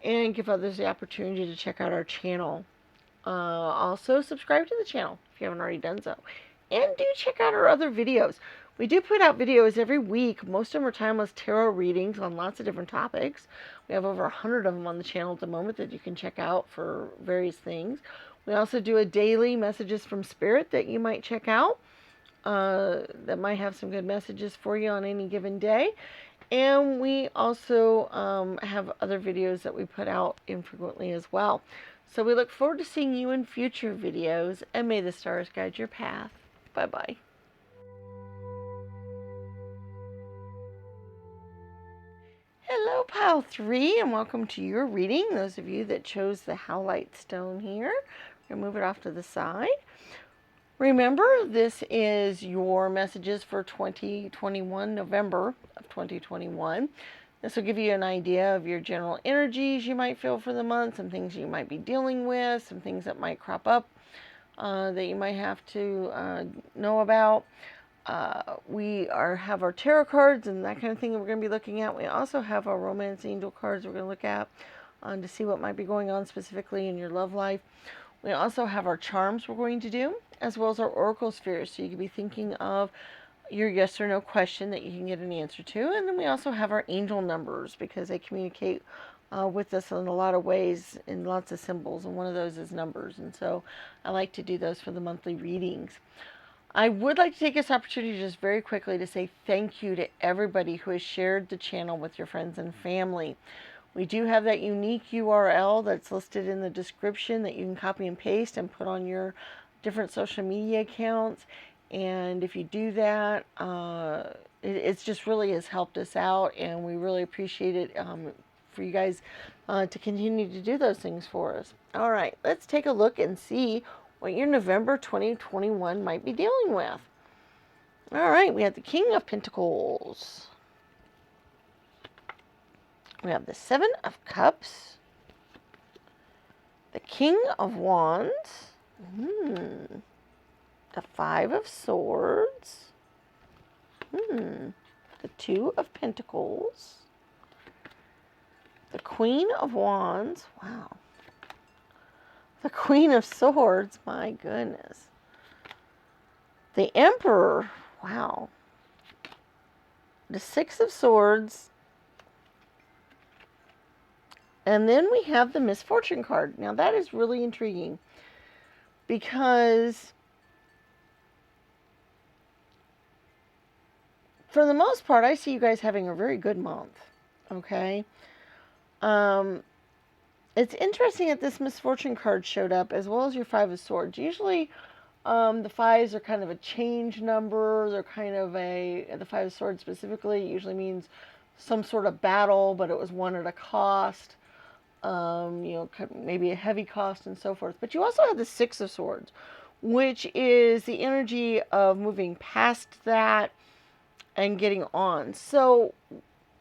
and give others the opportunity to check out our channel. Also, subscribe to the channel if you haven't already done so. And do check out our other videos. We do put out videos every week. Most of them are timeless tarot readings on lots of different topics. We have over 100 of them on the channel at the moment that you can check out for various things. We also do a daily messages from spirit that you might check out. That might have some good messages for you on any given day. And we also have other videos that we put out infrequently as well. So we look forward to seeing you in future videos, and may the stars guide your path. Bye-bye. Hello, Pile 3, and welcome to your reading. Those of you that chose the Howlite Stone here, we're going to move it off to the side. Remember, this is your messages for 2021, November of 2021. This will give you an idea of your general energies you might feel for the month, some things you might be dealing with, some things that might crop up that you might have to know about. We have our tarot cards and that kind of thing that we're going to be looking at. We also have our romance angel cards we're going to look at to see what might be going on specifically in your love life. We also have our charms we're going to do, as well as our oracle spheres. So you can be thinking of your yes or no question that you can get an answer to. And then we also have our angel numbers, because they communicate with us in a lot of ways, in lots of symbols. And one of those is numbers. And so I like to do those for the monthly readings. I would like to take this opportunity just very quickly to say thank you to everybody who has shared the channel with your friends and family. We do have that unique URL that's listed in the description that you can copy and paste and put on your different social media accounts. And if you do that, it's just really has helped us out, and we really appreciate it for you guys to continue to do those things for us. All right, let's take a look and see what your November 2021 might be dealing with. All right, we have the King of Pentacles. We have the 7 of Cups, the King of Wands, the 5 of Swords, the 2 of Pentacles, the Queen of Wands, wow, the Queen of Swords, my goodness, the Emperor, wow, the 6 of Swords, and then we have the Misfortune card. Now that is really intriguing, because for the most part, I see you guys having a very good month, okay? It's interesting that this Misfortune card showed up, as well as your 5 of Swords. Usually, the 5s are kind of a change number. They're kind of the 5 of Swords specifically usually means some sort of battle, but it was won at a cost. Maybe a heavy cost and so forth. But you also have the 6 of Swords, which is the energy of moving past that and getting on. So,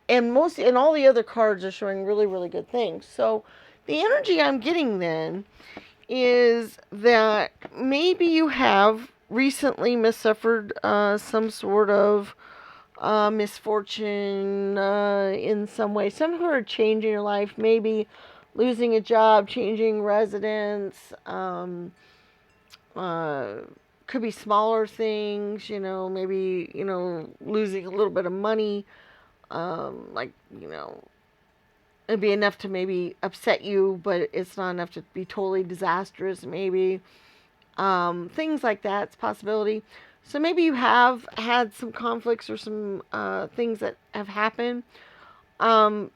and all the other cards are showing really, really good things. So, the energy I'm getting then is that maybe you have recently suffered some sort of misfortune in some way, some sort of change in your life, maybe losing a job, changing residence, uh, could be smaller things, maybe, losing a little bit of money, like, it'd be enough to maybe upset you, but it's not enough to be totally disastrous, maybe. Things like that, it's a possibility. So maybe you have had some conflicts or some things that have happened. Um,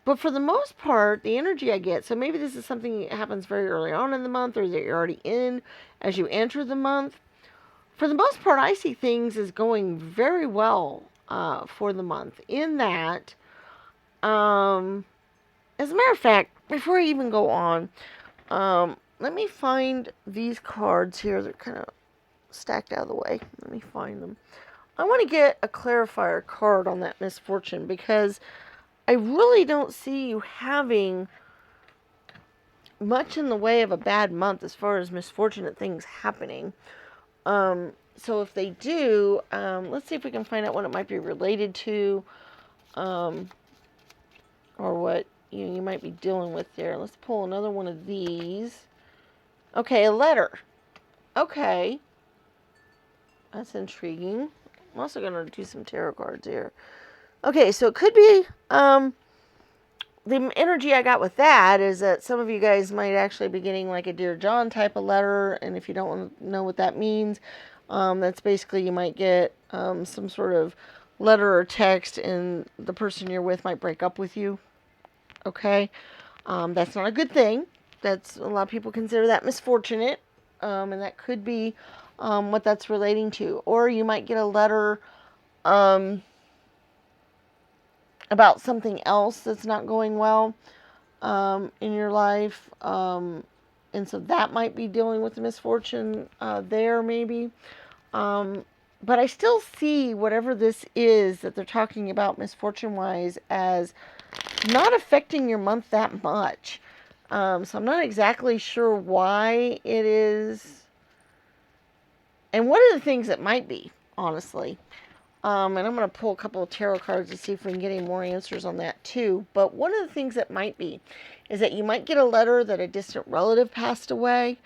but for the most part, the energy I get, so maybe this is something that happens very early on in the month or that you're already in as you enter the month. For the most part, I see things as going very well for the month. In that, as a matter of fact, before I even go on, let me find these cards here. They're kind of stacked out of the way. Let me find them. I want to get a clarifier card on that misfortune because I really don't see you having much in the way of a bad month as far as misfortunate things happening. So if they do, let's see if we can find out what it might be related to, or what you might be dealing with there. Let's pull another one of these. Okay, a letter. Okay. That's intriguing. I'm also going to do some tarot cards here. Okay, so it could be, the energy I got with that is that some of you guys might actually be getting like a Dear John type of letter, and if you don't know what that means, that's basically you might get some sort of letter or text, and the person you're with might break up with you. Okay, that's not a good thing. That's a lot of people consider that misfortunate, and that could be what that's relating to. Or you might get a letter about something else that's not going well in your life, and so that might be dealing with the misfortune there, maybe. But I still see whatever this is that they're talking about misfortune-wise as not affecting your month that much. So I'm not exactly sure why it is. And one of the things it might be, honestly, and I'm going to pull a couple of tarot cards to see if we can get any more answers on that too. But one of the things that might be is that you might get a letter that a distant relative passed away.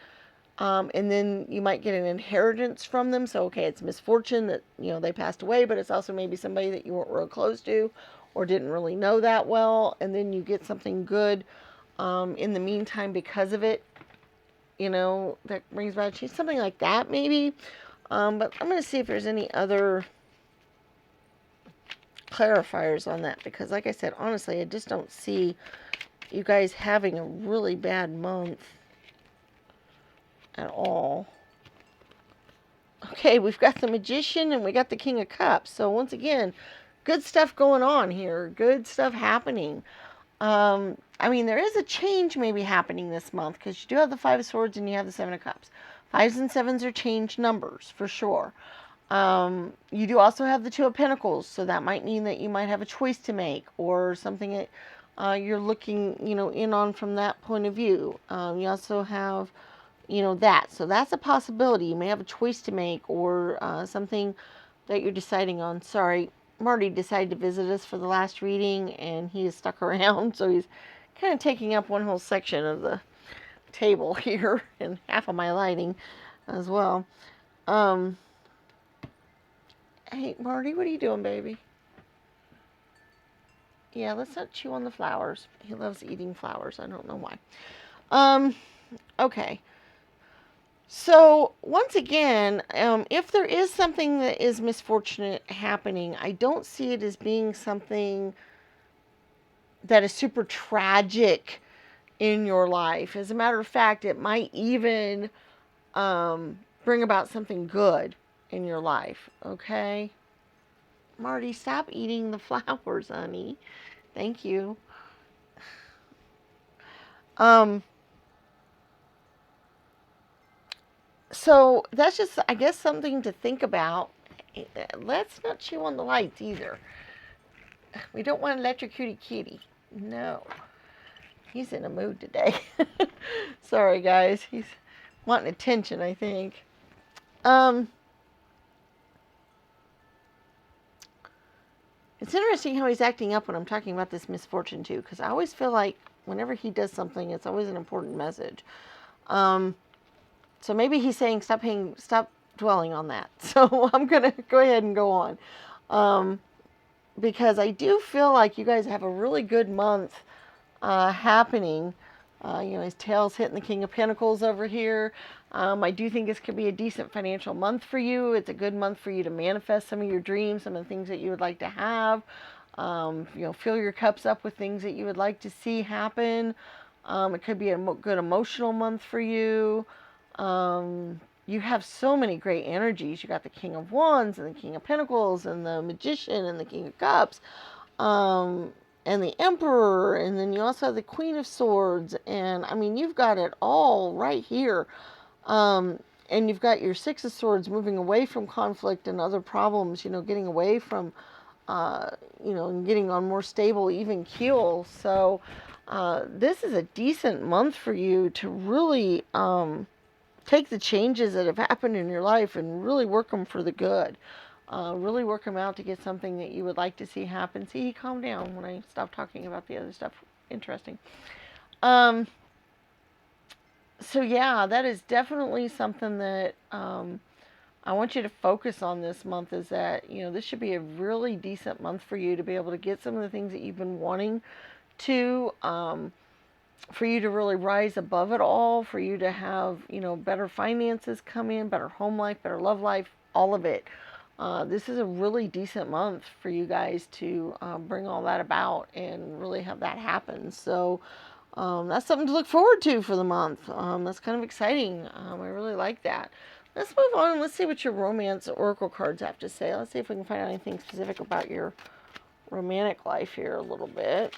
And then you might get an inheritance from them. So, okay, it's misfortune that, they passed away, but it's also maybe somebody that you weren't real close to or didn't really know that well. And then you get something good in the meantime because of it, that brings about a change. Something like that, maybe. But I'm going to see if there's any other clarifiers on that. Because, like I said, honestly, I just don't see you guys having a really bad month at all. Okay, we've got the Magician and we got the King of Cups. So once again, good stuff going on here. Good stuff happening. I mean, there is a change maybe happening this month because you do have the Five of Swords and you have the Seven of Cups. Fives and sevens are change numbers for sure. You do also have the Two of Pentacles, so that might mean that you might have a choice to make or something that you're looking, in on from that point of view. You also have that. So that's a possibility. You may have a choice to make or something that you're deciding on. Sorry, Marty decided to visit us for the last reading and he is stuck around. So he's kind of taking up one whole section of the table here and half of my lighting as well. Hey, Marty, what are you doing, baby? Yeah, let's not chew on the flowers. He loves eating flowers. I don't know why. Okay. So, once again, if there is something that is misfortunate happening, I don't see it as being something that is super tragic in your life. As a matter of fact, it might even bring about something good in your life, okay? Marty, stop eating the flowers, honey. Thank you. So that's just, I guess, something to think about. let's not chew on the lights either. We don't want to electrocute kitty. No. He's in a mood today. Sorry, guys. He's wanting attention, I think. It's interesting how he's acting up when I'm talking about this misfortune, too, because I always feel like whenever he does something, it's always an important message. So maybe he's saying stop dwelling on that. So I'm going to go ahead and go on. Because I do feel like you guys have a really good month happening. His tail's hitting the King of Pentacles over here. I do think this could be a decent financial month for you. It's a good month for you to manifest some of your dreams, some of the things that you would like to have. Fill your cups up with things that you would like to see happen. It could be a good emotional month for you. You have so many great energies. You got the King of Wands and the King of Pentacles and the Magician and the King of Cups. And the Emperor, and then you also have the Queen of Swords, and I mean, you've got it all right here. And you've got your Six of Swords moving away from conflict and other problems, getting away from, and getting on more stable, even keel. So, this is a decent month for you to really, take the changes that have happened in your life and really work them for the good. Really work them out to get something that you would like to see happen. See, he calmed down when I stopped talking about the other stuff. Interesting. So yeah, that is definitely something that I want you to focus on this month, is that, this should be a really decent month for you to be able to get some of the things that you've been wanting to, for you to really rise above it all, for you to have, better finances come in, better home life, better love life, all of it. This is a really decent month for you guys to bring all that about and really have that happen. So that's something to look forward to for the month. That's kind of exciting. I really like that. Let's move on and let's see what your romance oracle cards have to say. Let's see if we can find out anything specific about your romantic life here a little bit.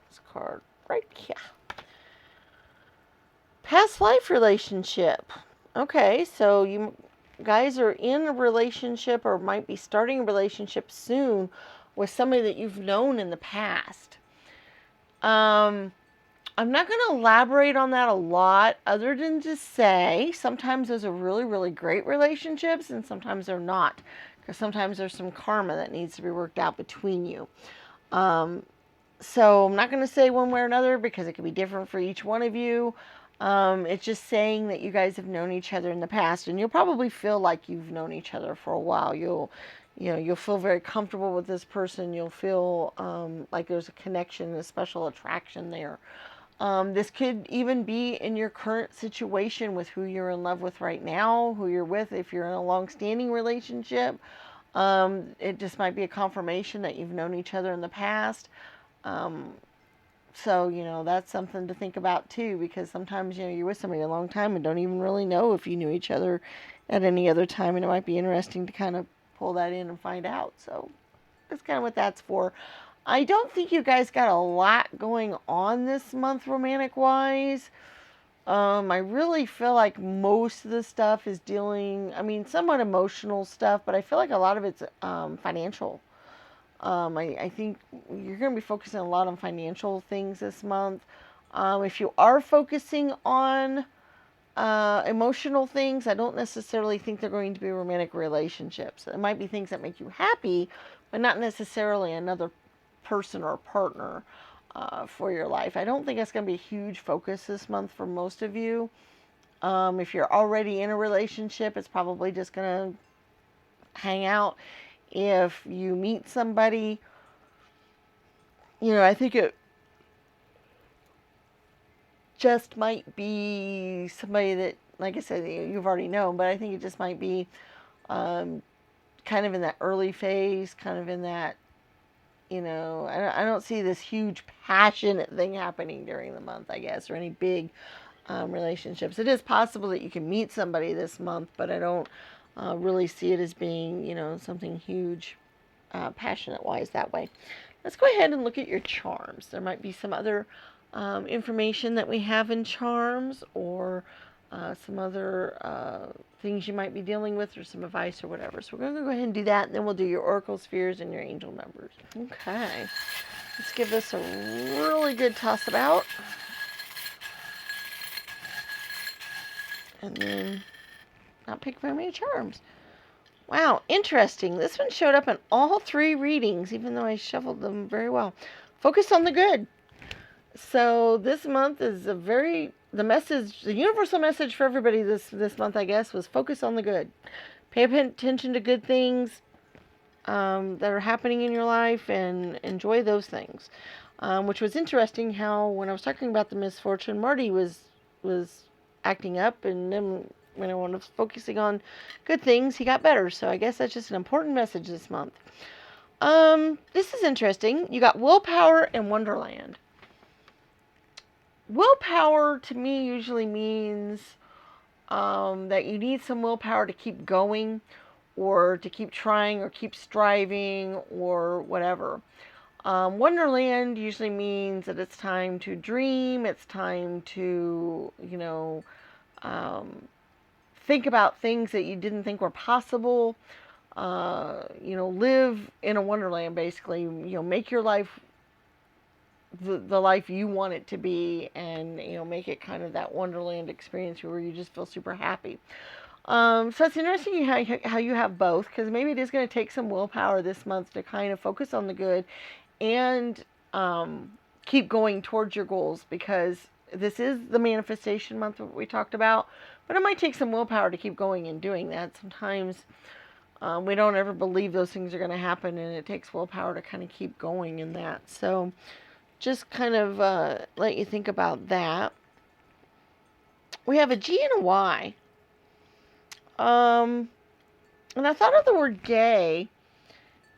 This card right here. Past life relationship. Okay, so you guys are in a relationship or might be starting a relationship soon with somebody that you've known in the past. I'm not going to elaborate on that a lot, other than to say sometimes those are really, really great relationships and sometimes they're not, because sometimes there's some karma that needs to be worked out between you. So I'm not going to say one way or another because it could be different for each one of you. It's just saying that you guys have known each other in the past, and you'll probably feel like you've known each other for a while. You'll feel very comfortable with this person. You'll feel like there's a connection, a special attraction there. This could even be in your current situation with who you're in love with right now, who you're with. If you're in a long-standing relationship, it just might be a confirmation that you've known each other in the past. So, that's something to think about too, because sometimes, you're with somebody a long time and don't even really know if you knew each other at any other time, and it might be interesting to kind of pull that in and find out. So that's kind of what that's for. I don't think you guys got a lot going on this month romantic-wise. I really feel like most of the stuff is somewhat emotional stuff, but I feel like a lot of it's financial. I think you're going to be focusing a lot on financial things this month. If you are focusing on emotional things, I don't necessarily think they're going to be romantic relationships. It might be things that make you happy, but not necessarily another person or partner for your life. I don't think it's going to be a huge focus this month for most of you. If you're already in a relationship, it's probably just going to hang out. If you meet somebody, I think it just might be somebody that, like I said, you've already known, but I think it just might be kind of in that early phase, kind of in that, I don't see this huge passionate thing happening during the month, I guess, or any big relationships. It is possible that you can meet somebody this month, but I don't really see it as being, something huge, passionate-wise that way. Let's go ahead and look at your charms. There might be some other information that we have in charms, or some other things you might be dealing with, or some advice or whatever. So we're going to go ahead and do that, and then we'll do your oracle spheres and your angel numbers. Okay. Let's give this a really good toss about. And then not pick very many charms. Wow, interesting. This one showed up in all 3 readings, even though I shuffled them very well. Focus on the good. So this month is the universal message for everybody this month, I guess, was focus on the good. Pay attention to good things that are happening in your life and enjoy those things. Which was interesting how when I was talking about the misfortune, Marty was acting up, and then when I was focusing on good things, he got better. So I guess that's just an important message this month. This is interesting. You got willpower and Wonderland. Willpower to me usually means that you need some willpower to keep going, or to keep trying, or keep striving, or whatever. Wonderland usually means that it's time to dream, it's time to, think about things that you didn't think were possible, live in a wonderland, basically, make your life the life you want it to be, and, make it kind of that wonderland experience where you just feel super happy. So it's interesting how you have both, because maybe it is going to take some willpower this month to kind of focus on the good and keep going towards your goals, because this is the manifestation month that we talked about, but it might take some willpower to keep going and doing that. Sometimes we don't ever believe those things are going to happen, and it takes willpower to kind of keep going in that. So just kind of let you think about that. We have a G and a Y. And I thought of the word gay,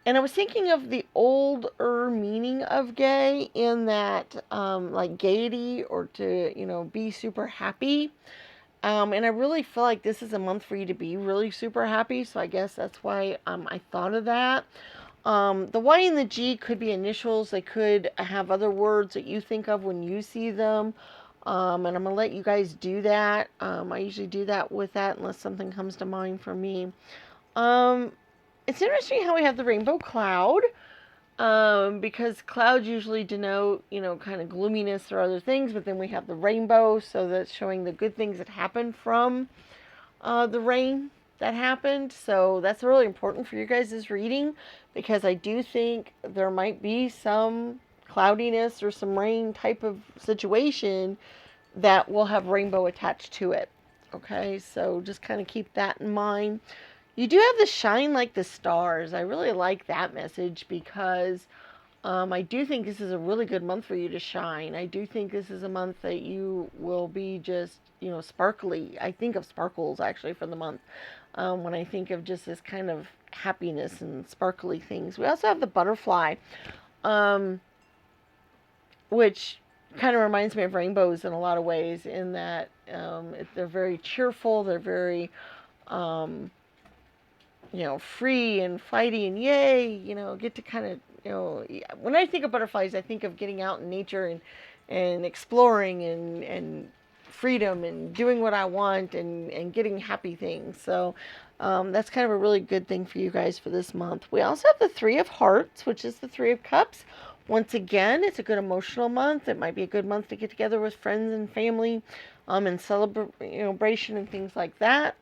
and I was thinking of the older meaning of gay, in that, like gaiety, or to, be super happy. And I really feel like this is a month for you to be really super happy. So I guess that's why I thought of that. The Y and the G could be initials. They could have other words that you think of when you see them. And I'm going to let you guys do that. I usually do that with that unless something comes to mind for me. It's interesting how we have the rainbow cloud. Because clouds usually denote, kind of gloominess or other things, but then we have the rainbow, so that's showing the good things that happen from the rain that happened. So that's really important for you guys' reading, because I do think there might be some cloudiness or some rain type of situation that will have rainbow attached to it. Okay, so just kind of keep that in mind. You do have the shine like the stars. I really like that message, because I do think this is a really good month for you to shine. I do think this is a month that you will be just, sparkly. I think of sparkles actually for the month when I think of just this kind of happiness and sparkly things. We also have the butterfly, which kind of reminds me of rainbows in a lot of ways, in that they're very cheerful, they're very free and flighty, and yay, get to kind of, when I think of butterflies, I think of getting out in nature and exploring and freedom and doing what I want and getting happy things. So that's kind of a really good thing for you guys for this month. We also have the Three of Hearts, which is the Three of Cups. Once again, it's a good emotional month. It might be a good month to get together with friends and family and celebration and things like that.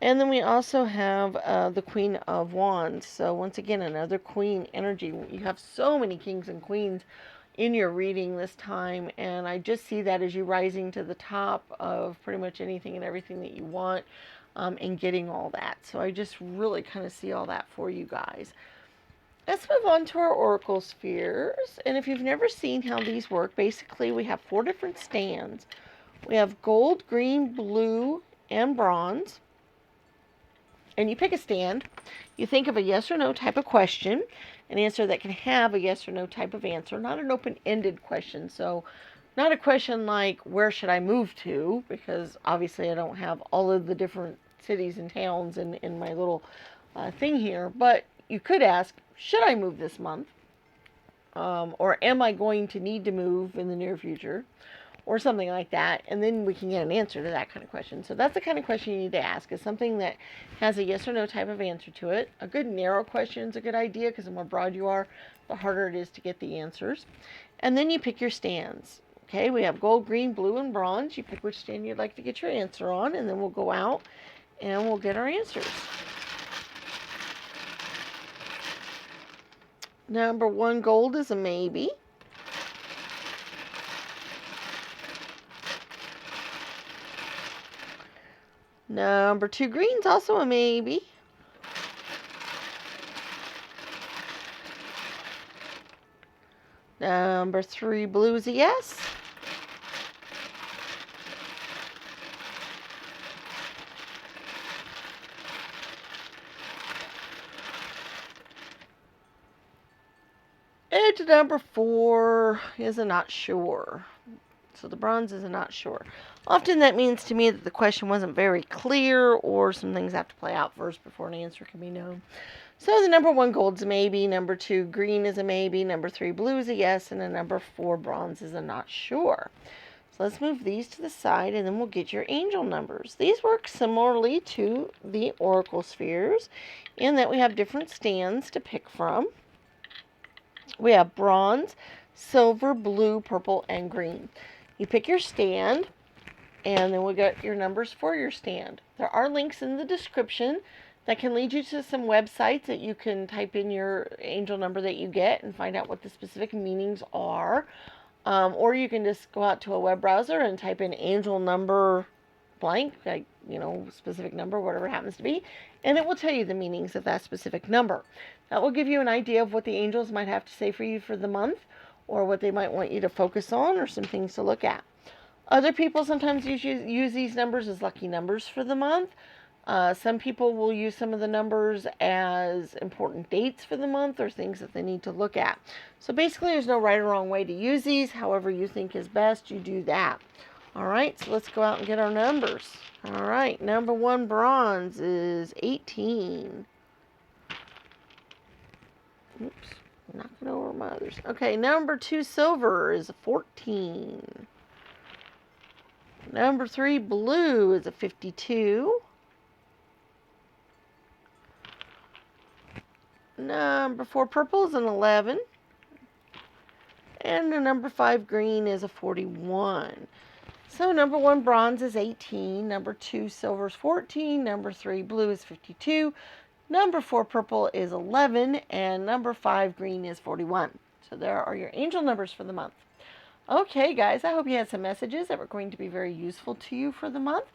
And then we also have the Queen of Wands. So once again, another queen energy. You have so many kings and queens in your reading this time, and I just see that as you rising to the top of pretty much anything and everything that you want, and getting all that. So I just really kind of see all that for you guys. Let's move on to our oracle spheres. And if you've never seen how these work, basically we have 4 different stands. We have gold, green, blue, and bronze. And you pick a stand, you think of a yes or no type of question, an answer that can have a yes or no type of answer, not an open-ended question. So not a question like, where should I move to? Because obviously I don't have all of the different cities and towns in my little thing here. But you could ask, should I move this month? Or am I going to need to move in the near future? or something like that, and then we can get an answer to that kind of question. So that's the kind of question you need to ask, is something that has a yes or no type of answer to it. A good narrow question is a good idea, because the more broad you are, the harder it is to get the answers. And then you pick your stands. Okay, we have gold, green, blue, and bronze. You pick which stand you'd like to get your answer on, and then we'll go out and we'll get our answers. Number 1 gold is a maybe. Number 2 green's also a maybe. Number 3 blue is a yes. And number 4 is a not sure. So the bronze is a not sure. Often that means to me that the question wasn't very clear, or some things have to play out first before an answer can be known. So the number 1 gold's a maybe, number 2 green is a maybe, number 3 blue is a yes, and the number 4 bronze is a not sure. So let's move these to the side, and then we'll get your angel numbers. These work similarly to the oracle spheres in that we have different stands to pick from. We have bronze, silver, blue, purple, and green. You pick your stand, and then we got your numbers for your stand. There are links in the description that can lead you to some websites that you can type in your angel number that you get and find out what the specific meanings are. Or you can just go out to a web browser and type in angel number blank, like, specific number, whatever it happens to be, and it will tell you the meanings of that specific number. That will give you an idea of what the angels might have to say for you for the month, or what they might want you to focus on, or some things to look at. Other people sometimes use these numbers as lucky numbers for the month. Some people will use some of the numbers as important dates for the month, or things that they need to look at. So basically there's no right or wrong way to use these. However you think is best, you do that. Alright, so let's go out and get our numbers. Alright, number 1 bronze is 18. Oops, knocking over my others. Okay, number 2 silver is a 14. Number 3 blue is a 52. Number 4 purple is an 11. And the number 5 green is a 41. So number 1 bronze is 18. Number 2 silver is 14. Number 3 blue is 52. Number 4 purple is 11. And number 5 green is 41. So there are your angel numbers for the month. Okay, guys, I hope you had some messages that were going to be very useful to you for the month.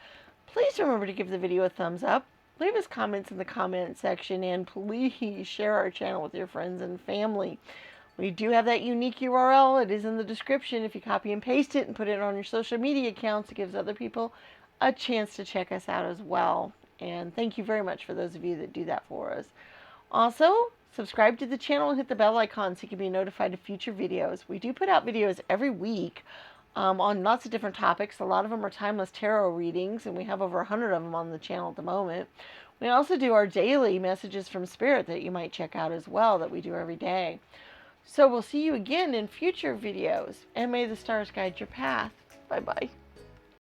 Please remember to give the video a thumbs up. Leave us comments in the comment section, and please share our channel with your friends and family. We do have that unique URL. It is in the description. If you copy and paste it and put it on your social media accounts, it gives other people a chance to check us out as well. And thank you very much for those of you that do that for us. Also, subscribe to the channel and hit the bell icon so you can be notified of future videos. We do put out videos every week on lots of different topics. A lot of them are timeless tarot readings, and we have over 100 of them on the channel at the moment. We also do our daily messages from Spirit that you might check out as well, that we do every day. So we'll see you again in future videos, and may the stars guide your path. Bye-bye.